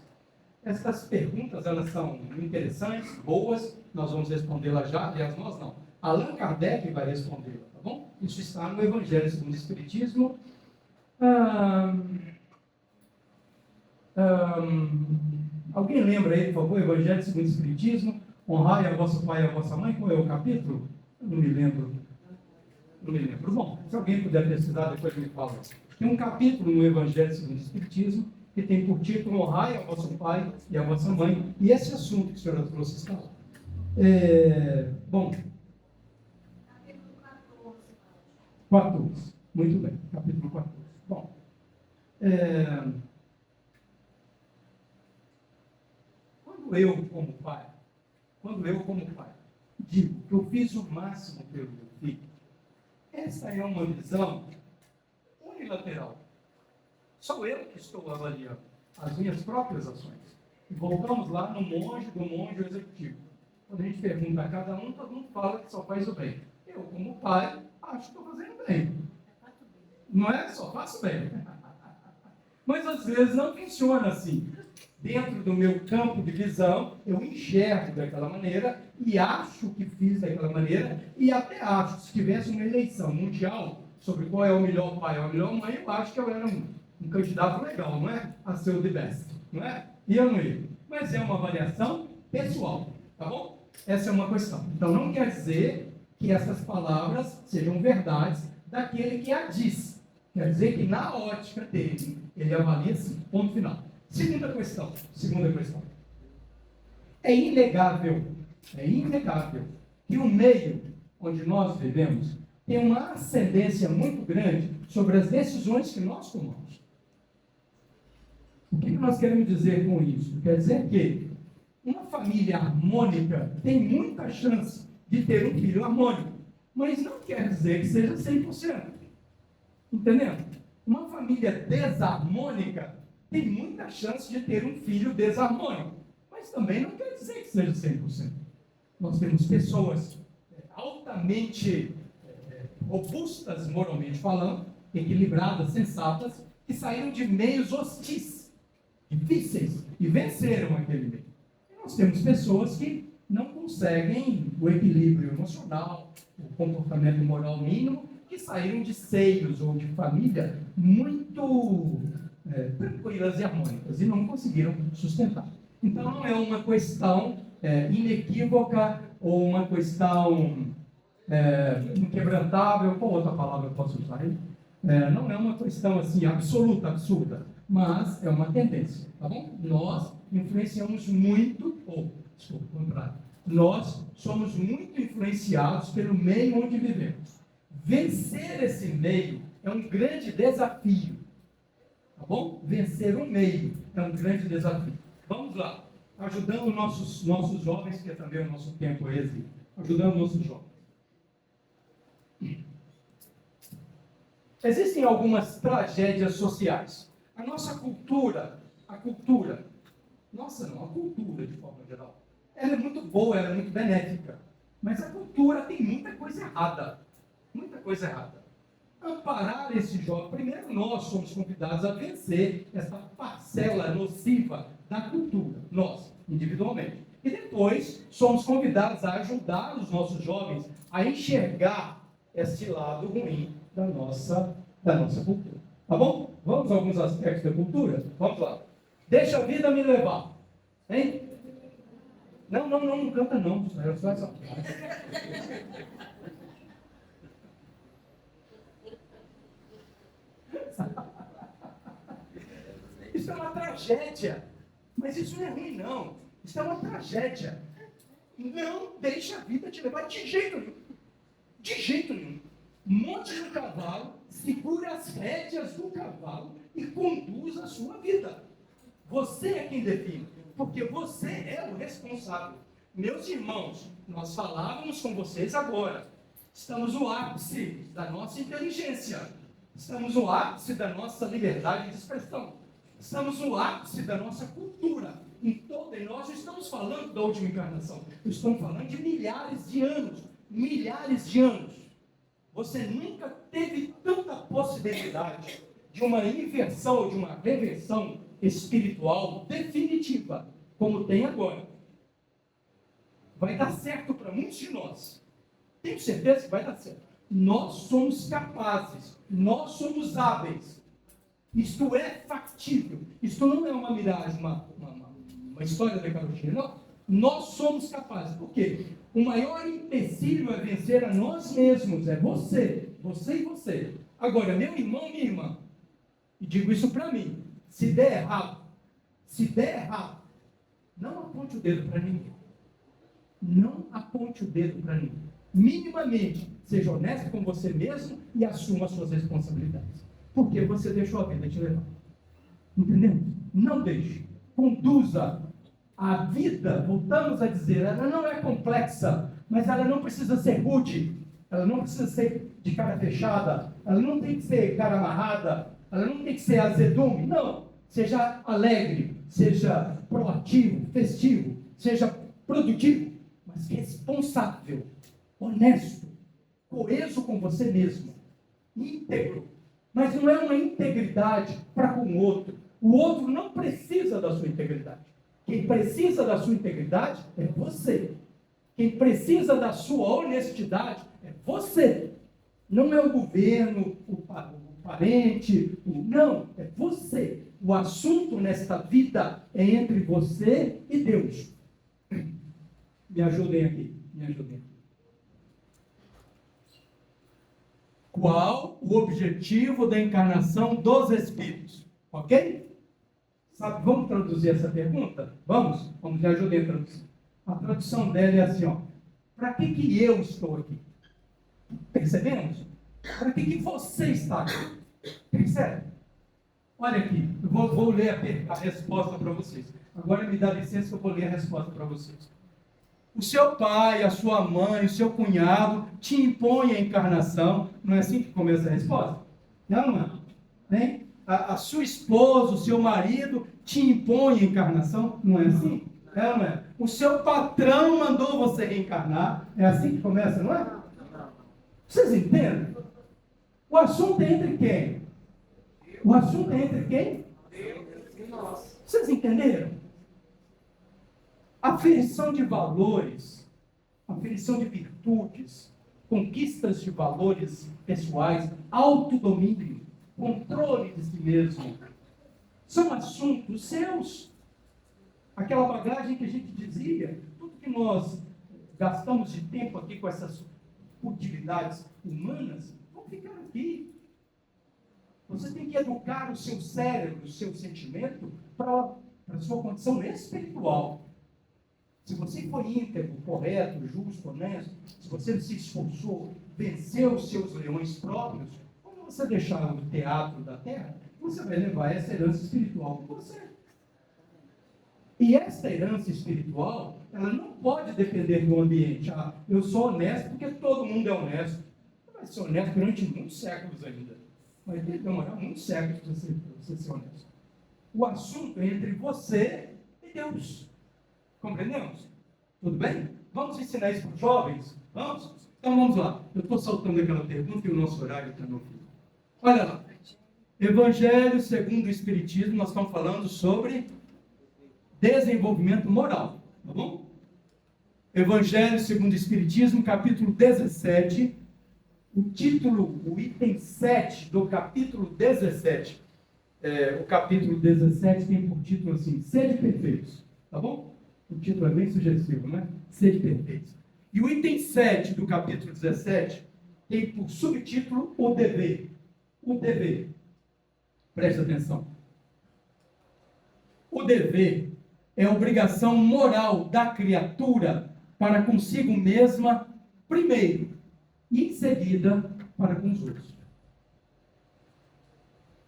B: Essas perguntas, elas são interessantes, boas, nós vamos respondê-las já, aliás, nós não. Allan Kardec vai respondê-la, tá bom? Isso está no Evangelho segundo o Espiritismo. Alguém lembra aí, por favor, Evangelho segundo o Espiritismo? Honrai a vosso pai e a vossa mãe, qual é o capítulo? Eu não me lembro. Bom, se alguém puder pesquisar, depois me fala. Tem um capítulo no Evangelho segundo o Espiritismo que tem por título Honrai a vosso pai e a vossa mãe. E esse assunto que a senhora trouxe está lá. Bom. 14. Muito bem, capítulo 14. Bom. Quando eu, como pai, digo que eu fiz o máximo pelo meu filho, essa é uma visão unilateral. Sou eu que estou avaliando as minhas próprias ações. E voltamos lá no monge executivo. Quando a gente pergunta a cada um, todo mundo fala que só faz o bem. Eu, como pai, acho que estou fazendo bem. Não é? Só faço bem. Mas às vezes não funciona assim. Dentro do meu campo de visão, eu enxergo daquela maneira e acho que fiz daquela maneira e até acho que se tivesse uma eleição mundial sobre qual é o melhor pai ou a melhor mãe, eu acho que eu era um candidato legal, não é? A ser o the best, não é? E eu não ia. Mas é uma avaliação pessoal, tá bom? Essa é uma questão. Então não quer dizer que essas palavras sejam verdades daquele que a diz. Quer dizer que na ótica dele, ele avalia assim, ponto final. Segunda questão. É inegável que o meio onde nós vivemos tem uma ascendência muito grande sobre as decisões que nós tomamos. O que nós queremos dizer com isso? Quer dizer que uma família harmônica tem muita chance de ter um filho harmônico, mas não quer dizer que seja 100%. Entendendo? Uma família desarmônica tem muita chance de ter um filho desarmônico, mas também não quer dizer que seja 100%. Nós temos pessoas altamente robustas, moralmente falando, equilibradas, sensatas, que saíram de meios hostis, difíceis, e venceram aquele meio. E nós temos pessoas que não conseguem o equilíbrio emocional, o comportamento moral mínimo, que saíram de seios ou de família muito tranquilas e harmônicas, e não conseguiram sustentar. Então não é uma questão inequívoca ou uma questão inquebrantável, qual outra palavra eu posso usar aí? Não é uma questão assim absoluta, absurda, mas é uma tendência, tá bom? Nós influenciamos muito, desculpa, o contrário, nós somos muito influenciados pelo meio onde vivemos. Vencer esse meio é um grande desafio, tá bom? Vencer um meio é um grande desafio. Vamos lá, ajudando nossos jovens, que é também o nosso tempo exílio, ajudando nossos jovens. Existem algumas tragédias sociais. A nossa cultura, a cultura de forma geral, ela é muito boa, ela é muito benéfica, mas a cultura tem muita coisa errada. Amparar esse jovem, primeiro nós somos convidados a vencer essa parcela nociva da cultura, nós, individualmente. E depois somos convidados a ajudar os nossos jovens a enxergar esse lado ruim da nossa cultura. Tá bom? Vamos a alguns aspectos da cultura? Vamos lá. Deixa a vida me levar. Hein? Não canta não. Era só essa frase. Isso é uma tragédia. Mas isso não é ruim, não. Isso é uma tragédia. Não deixa a vida te levar de jeito nenhum. De jeito nenhum. Monte no cavalo, segura as rédeas do cavalo e conduz a sua vida. Você é quem define, porque você é o responsável. Meus irmãos, nós falávamos com vocês agora. Estamos no ápice da nossa inteligência. Estamos no ápice da nossa liberdade de expressão. Estamos no ápice da nossa cultura. E nós não estamos falando da última encarnação. Estamos falando de milhares de anos. Milhares de anos. Você nunca teve tanta possibilidade de uma inversão ou de uma reversão espiritual definitiva como tem agora. Vai dar certo para muitos de nós. Tenho certeza que vai dar certo. Nós somos capazes, nós somos hábeis. Isto é factível. Isto não é uma miragem, uma história da carochinha, não. Nós somos capazes. Por quê? O maior empecilho é vencer a nós mesmos. É você e você. Agora, meu irmão, minha irmã, e digo isso para mim, se der errado, não aponte o dedo para ninguém. Não aponte o dedo para ninguém. Minimamente, seja honesto com você mesmo e assuma as suas responsabilidades. Porque você deixou a vida te levar. Entendeu? Não deixe. Conduza a vida, voltamos a dizer, ela não é complexa, mas ela não precisa ser rude, ela não precisa ser de cara fechada, ela não tem que ser cara amarrada, ela não tem que ser azedume, não. Seja alegre, seja proativo, festivo, seja produtivo, mas responsável, honesto, coeso com você mesmo, íntegro. Mas não é uma integridade para com o outro. O outro não precisa da sua integridade. Quem precisa da sua integridade é você. Quem precisa da sua honestidade é você. Não é o governo, o parente, não, é você. O assunto nesta vida é entre você e Deus. Me ajudem aqui, Qual o objetivo da encarnação dos Espíritos? Ok? Sabe, vamos traduzir essa pergunta? Vamos me ajudem a traduzir. A tradução dela é assim, ó. Para que eu estou aqui? Percebemos? Para que você está aqui? Percebe? Olha aqui, eu vou ler a resposta para vocês. Agora me dá licença que eu vou ler a resposta para vocês. O seu pai, a sua mãe, o seu cunhado te impõem a encarnação. Não é assim que começa a resposta? Não é? Hein? A sua esposa, o seu marido te impõe a encarnação. Não é assim? Não é? O seu patrão mandou você reencarnar. É assim que começa, não é? Vocês entendem? O assunto é entre quem? O assunto é entre quem? Deus e nós. Vocês entenderam? Aferição de valores, aferição de virtudes, conquistas de valores pessoais, autodomínio, controle de si mesmo, são assuntos seus. Aquela bagagem que a gente dizia, tudo que nós gastamos de tempo aqui com essas utilidades humanas, vão ficar aqui. Você tem que educar o seu cérebro, o seu sentimento, para a sua condição espiritual. Se você foi íntegro, correto, justo, honesto, se você se esforçou, venceu os seus leões próprios, quando você deixar o teatro da terra, você vai levar essa herança espiritual com você. E essa herança espiritual, ela não pode depender do ambiente. Ah, eu sou honesto porque todo mundo é honesto. Você vai ser honesto durante muitos séculos ainda. Vai demorar muitos séculos para você ser honesto. O assunto é entre você e Deus. Compreendemos? Tudo bem? Vamos ensinar isso para os jovens? Vamos? Então vamos lá. Eu estou soltando aquela pergunta e o nosso horário está no fim. Olha lá. Evangelho segundo o Espiritismo, nós estamos falando sobre desenvolvimento moral. Tá bom? Evangelho segundo o Espiritismo, capítulo 17. O item 7 do capítulo 17. O capítulo 17 tem por título assim, Sede Perfeitos, tá bom? O título é bem sugestivo, né? Sede Perfeitos. E o item 7 do capítulo 17 tem por subtítulo o dever. O dever. Preste atenção. O dever é a obrigação moral da criatura para consigo mesma, primeiro, e em seguida para com os outros.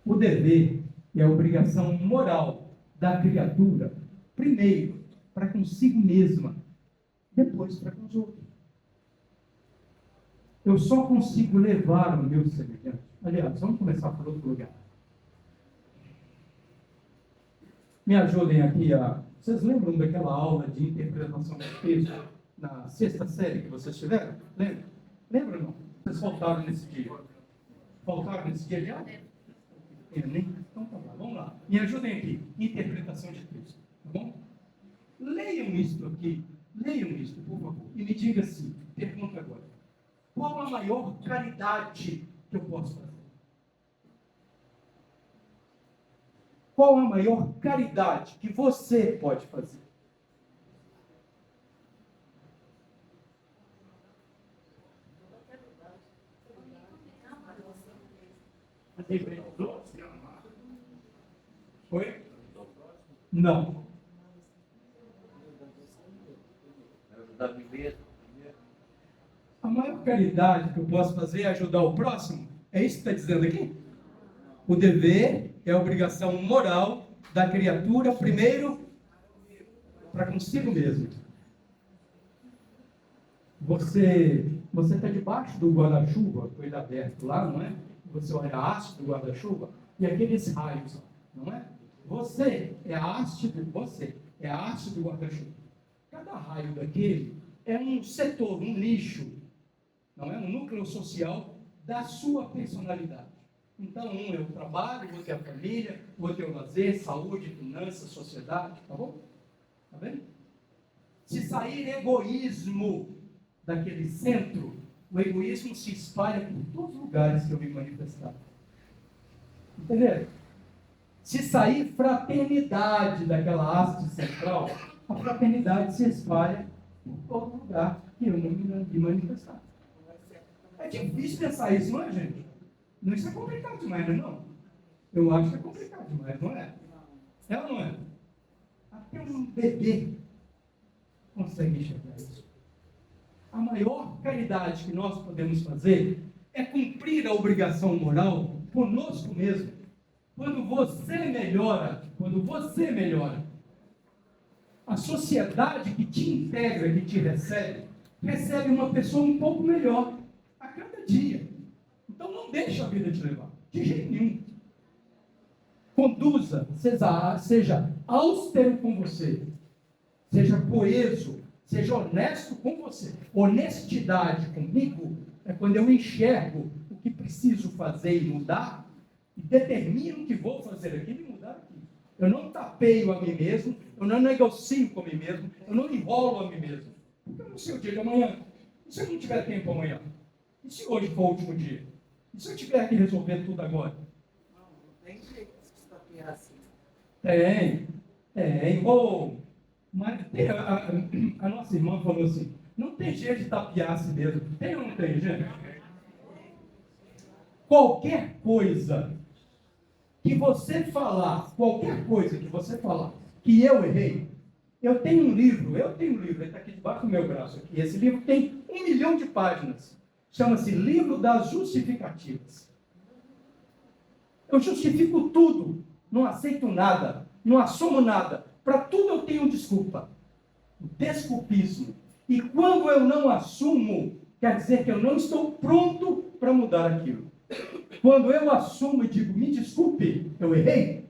B: O dever é a obrigação moral da criatura, primeiro, para consigo mesma, depois para com os outros. Eu só consigo levar o meu semelhante. Aliás, vamos começar por outro lugar. Me ajudem aqui a... Vocês lembram daquela aula de interpretação de texto na sexta série que vocês tiveram? Lembram? Lembram ou não? Vocês faltaram nesse dia? Faltaram nesse dia já? Então tá bom, vamos lá. Me ajudem aqui. Interpretação de texto. Tá bom? Leiam isto aqui. Leiam isto, por favor. E me diga assim, pergunta agora. Qual a maior caridade que eu posso fazer? Qual a maior caridade que você pode fazer? Foi? Não. A maior caridade que eu posso fazer é ajudar o próximo? É isso que está dizendo aqui? O dever é a obrigação moral da criatura, primeiro, para consigo mesmo. Você está debaixo do guarda-chuva, com ele aberto lá, não é? Você olha a haste do guarda-chuva e aqueles raios, não é? Você é a haste do guarda-chuva. Cada raio daquele é um setor, um nicho, não é? Um núcleo social da sua personalidade. Então, um é o trabalho, o outro é a família, o outro é o lazer, saúde, finanças, sociedade, tá bom? Tá vendo? Se sair egoísmo daquele centro, o egoísmo se espalha por todos os lugares que eu me manifestar. Entenderam? Se sair fraternidade daquela haste central, a fraternidade se espalha por todo lugar que eu me manifestar. É difícil pensar isso, não é, gente? Não, isso é complicado demais, não? Eu acho que é complicado demais, não é? É ou não é? Até um bebê consegue enxergar isso. A maior caridade que nós podemos fazer é cumprir a obrigação moral conosco mesmo. Quando você melhora, a sociedade que te integra, que te recebe uma pessoa um pouco melhor a cada dia. Então não deixe a vida te levar, de jeito nenhum. Conduza, seja austero com você, seja coeso, seja honesto com você. Honestidade comigo é quando eu enxergo o que preciso fazer e mudar, e determino que vou fazer aquilo e mudar aquilo. Eu não tapeio a mim mesmo, eu não negocio com a mim mesmo, eu não enrolo a mim mesmo. Porque eu não sei o dia de amanhã. E se eu não tiver tempo amanhã? E se hoje for o último dia? E se eu tiver que resolver tudo agora?
C: Não tem jeito de se tapear assim.
B: Tem. Mas a nossa irmã falou assim, não tem jeito de tapear a si mesmo. Tem ou não tem, gente? Qualquer coisa que você falar, que eu errei, eu tenho um livro, ele está aqui debaixo do meu braço aqui. Esse livro tem 1 milhão de páginas. Chama-se Livro das Justificativas. Eu justifico tudo, não aceito nada, não assumo nada. Para tudo eu tenho desculpa. Desculpismo. E quando eu não assumo, quer dizer que eu não estou pronto para mudar aquilo. Quando eu assumo e digo, me desculpe, eu errei,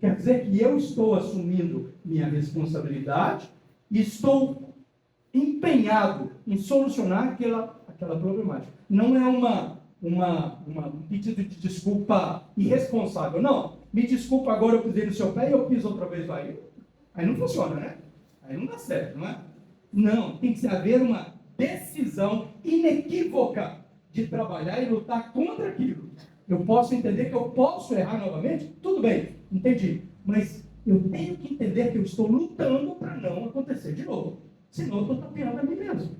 B: quer dizer que eu estou assumindo minha responsabilidade e estou empenhado em solucionar aquela problemática. Não é um pedido de desculpa irresponsável. Não, me desculpa, agora eu pisei no seu pé e eu piso outra vez. Aí não funciona, né? Aí não dá certo, não é? Não, tem que haver uma decisão inequívoca de trabalhar e lutar contra aquilo. Eu posso entender que eu posso errar novamente? Tudo bem, entendi. Mas eu tenho que entender que eu estou lutando para não acontecer de novo. Senão eu estou tapeando a mim mesmo.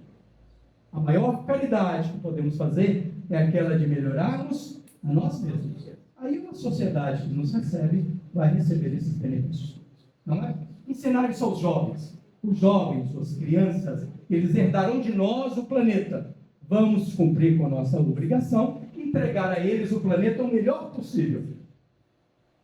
B: A maior caridade que podemos fazer é aquela de melhorarmos a nós mesmos. Aí uma sociedade que nos recebe vai receber esses benefícios. Não é? Ensinar isso aos jovens. Os jovens, as crianças, eles herdarão de nós o planeta. Vamos cumprir com a nossa obrigação, entregar a eles o planeta o melhor possível.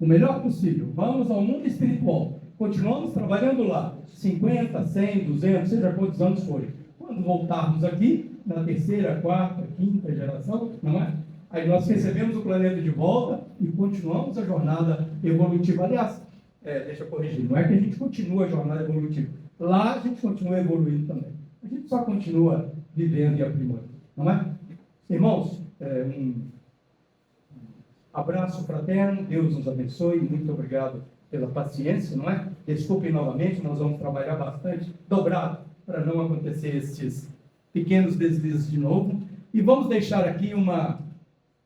B: O melhor possível. Vamos ao mundo espiritual. Continuamos trabalhando lá. 50, 100, 200, seja quantos anos forem. Quando voltarmos aqui, na terceira, quarta, quinta geração, não é? Aí nós recebemos o planeta de volta e continuamos a jornada evolutiva. Aliás, deixa eu corrigir, não é que a gente continua a jornada evolutiva. Lá a gente continua evoluindo também. A gente só continua vivendo e aprimorando, não é? Irmãos, um abraço fraterno, Deus nos abençoe, muito obrigado pela paciência, não é? Desculpem novamente, nós vamos trabalhar bastante, dobrado, para não acontecer estes pequenos deslizes de novo. E vamos deixar aqui uma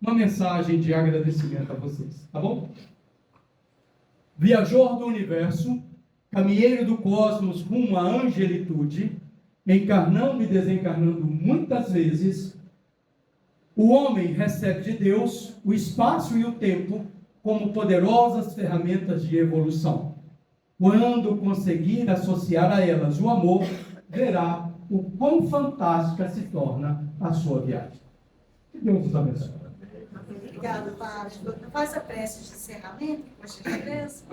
B: mensagem de agradecimento a vocês, tá bom? Viajor do universo, caminheiro do cosmos rumo à angelitude, encarnando e desencarnando muitas vezes, o homem recebe de Deus o espaço e o tempo como poderosas ferramentas de evolução. Quando conseguir associar a elas o amor, verá o quão fantástica se torna a sua viagem. Que Deus nos abençoe.
A: Obrigada, Padre. Faz a prece de encerramento, por gentileza.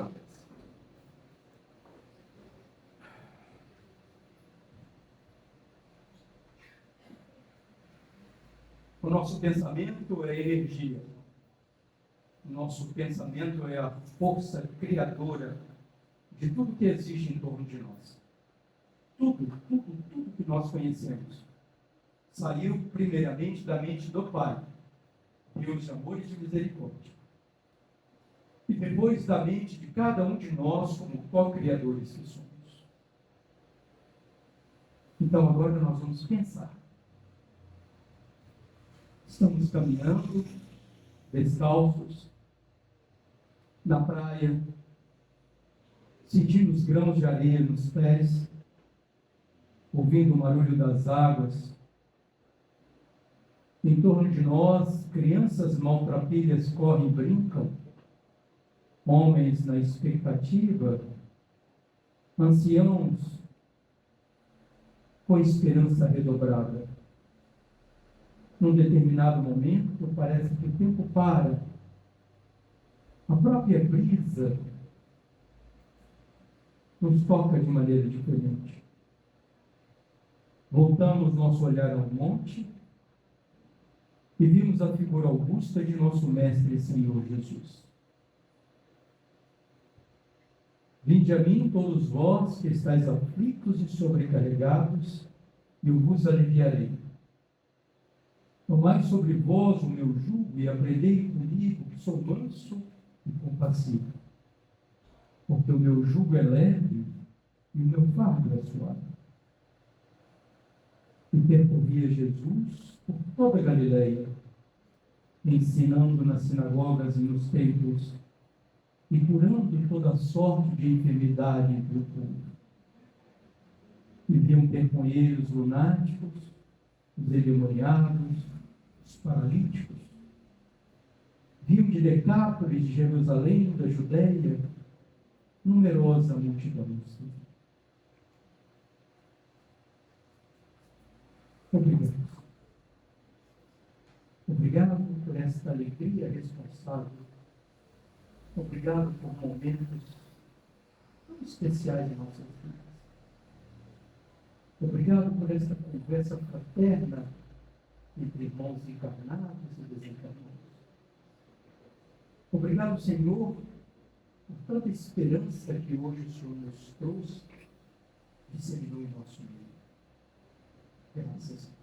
B: O nosso pensamento é energia. O nosso pensamento é a força criadora de tudo que existe em torno de nós. Tudo que nós conhecemos saiu primeiramente da mente do Pai, Deus de amor e de misericórdia. E depois da mente de cada um de nós como co-criadores que somos. Então agora nós vamos pensar. Estamos caminhando, descalços, na praia, sentindo os grãos de areia nos pés, ouvindo o barulho das águas. Em torno de nós, crianças maltrapilhas correm e brincam, homens na expectativa, anciãos com esperança redobrada. Num determinado momento, parece que o tempo para. A própria brisa nos toca de maneira diferente. Voltamos nosso olhar ao monte e vimos a figura augusta de nosso Mestre e Senhor Jesus. Vinde a mim, todos vós que estáis aflitos e sobrecarregados, e eu vos aliviarei. Tomai sobre vós o meu jugo e aprendei comigo, que sou manso e compassivo. Porque o meu jugo é leve e o meu fardo é suave. E percorria Jesus por toda a Galileia, ensinando nas sinagogas e nos templos, e curando toda sorte de enfermidade entre o povo. Viviam ter com ele os lunáticos, os endemoniados, os paralíticos. Viam de Decápolis, de Jerusalém, da Judéia, numerosa multidão. Obrigado. Obrigado por esta alegria responsável. Obrigado por momentos tão especiais em nossas vidas. Obrigado por esta conversa fraterna entre irmãos encarnados e desencarnados. Obrigado, Senhor, por tanta esperança que hoje o Senhor nos trouxe, disseminou em nosso meio. Graças a Deus.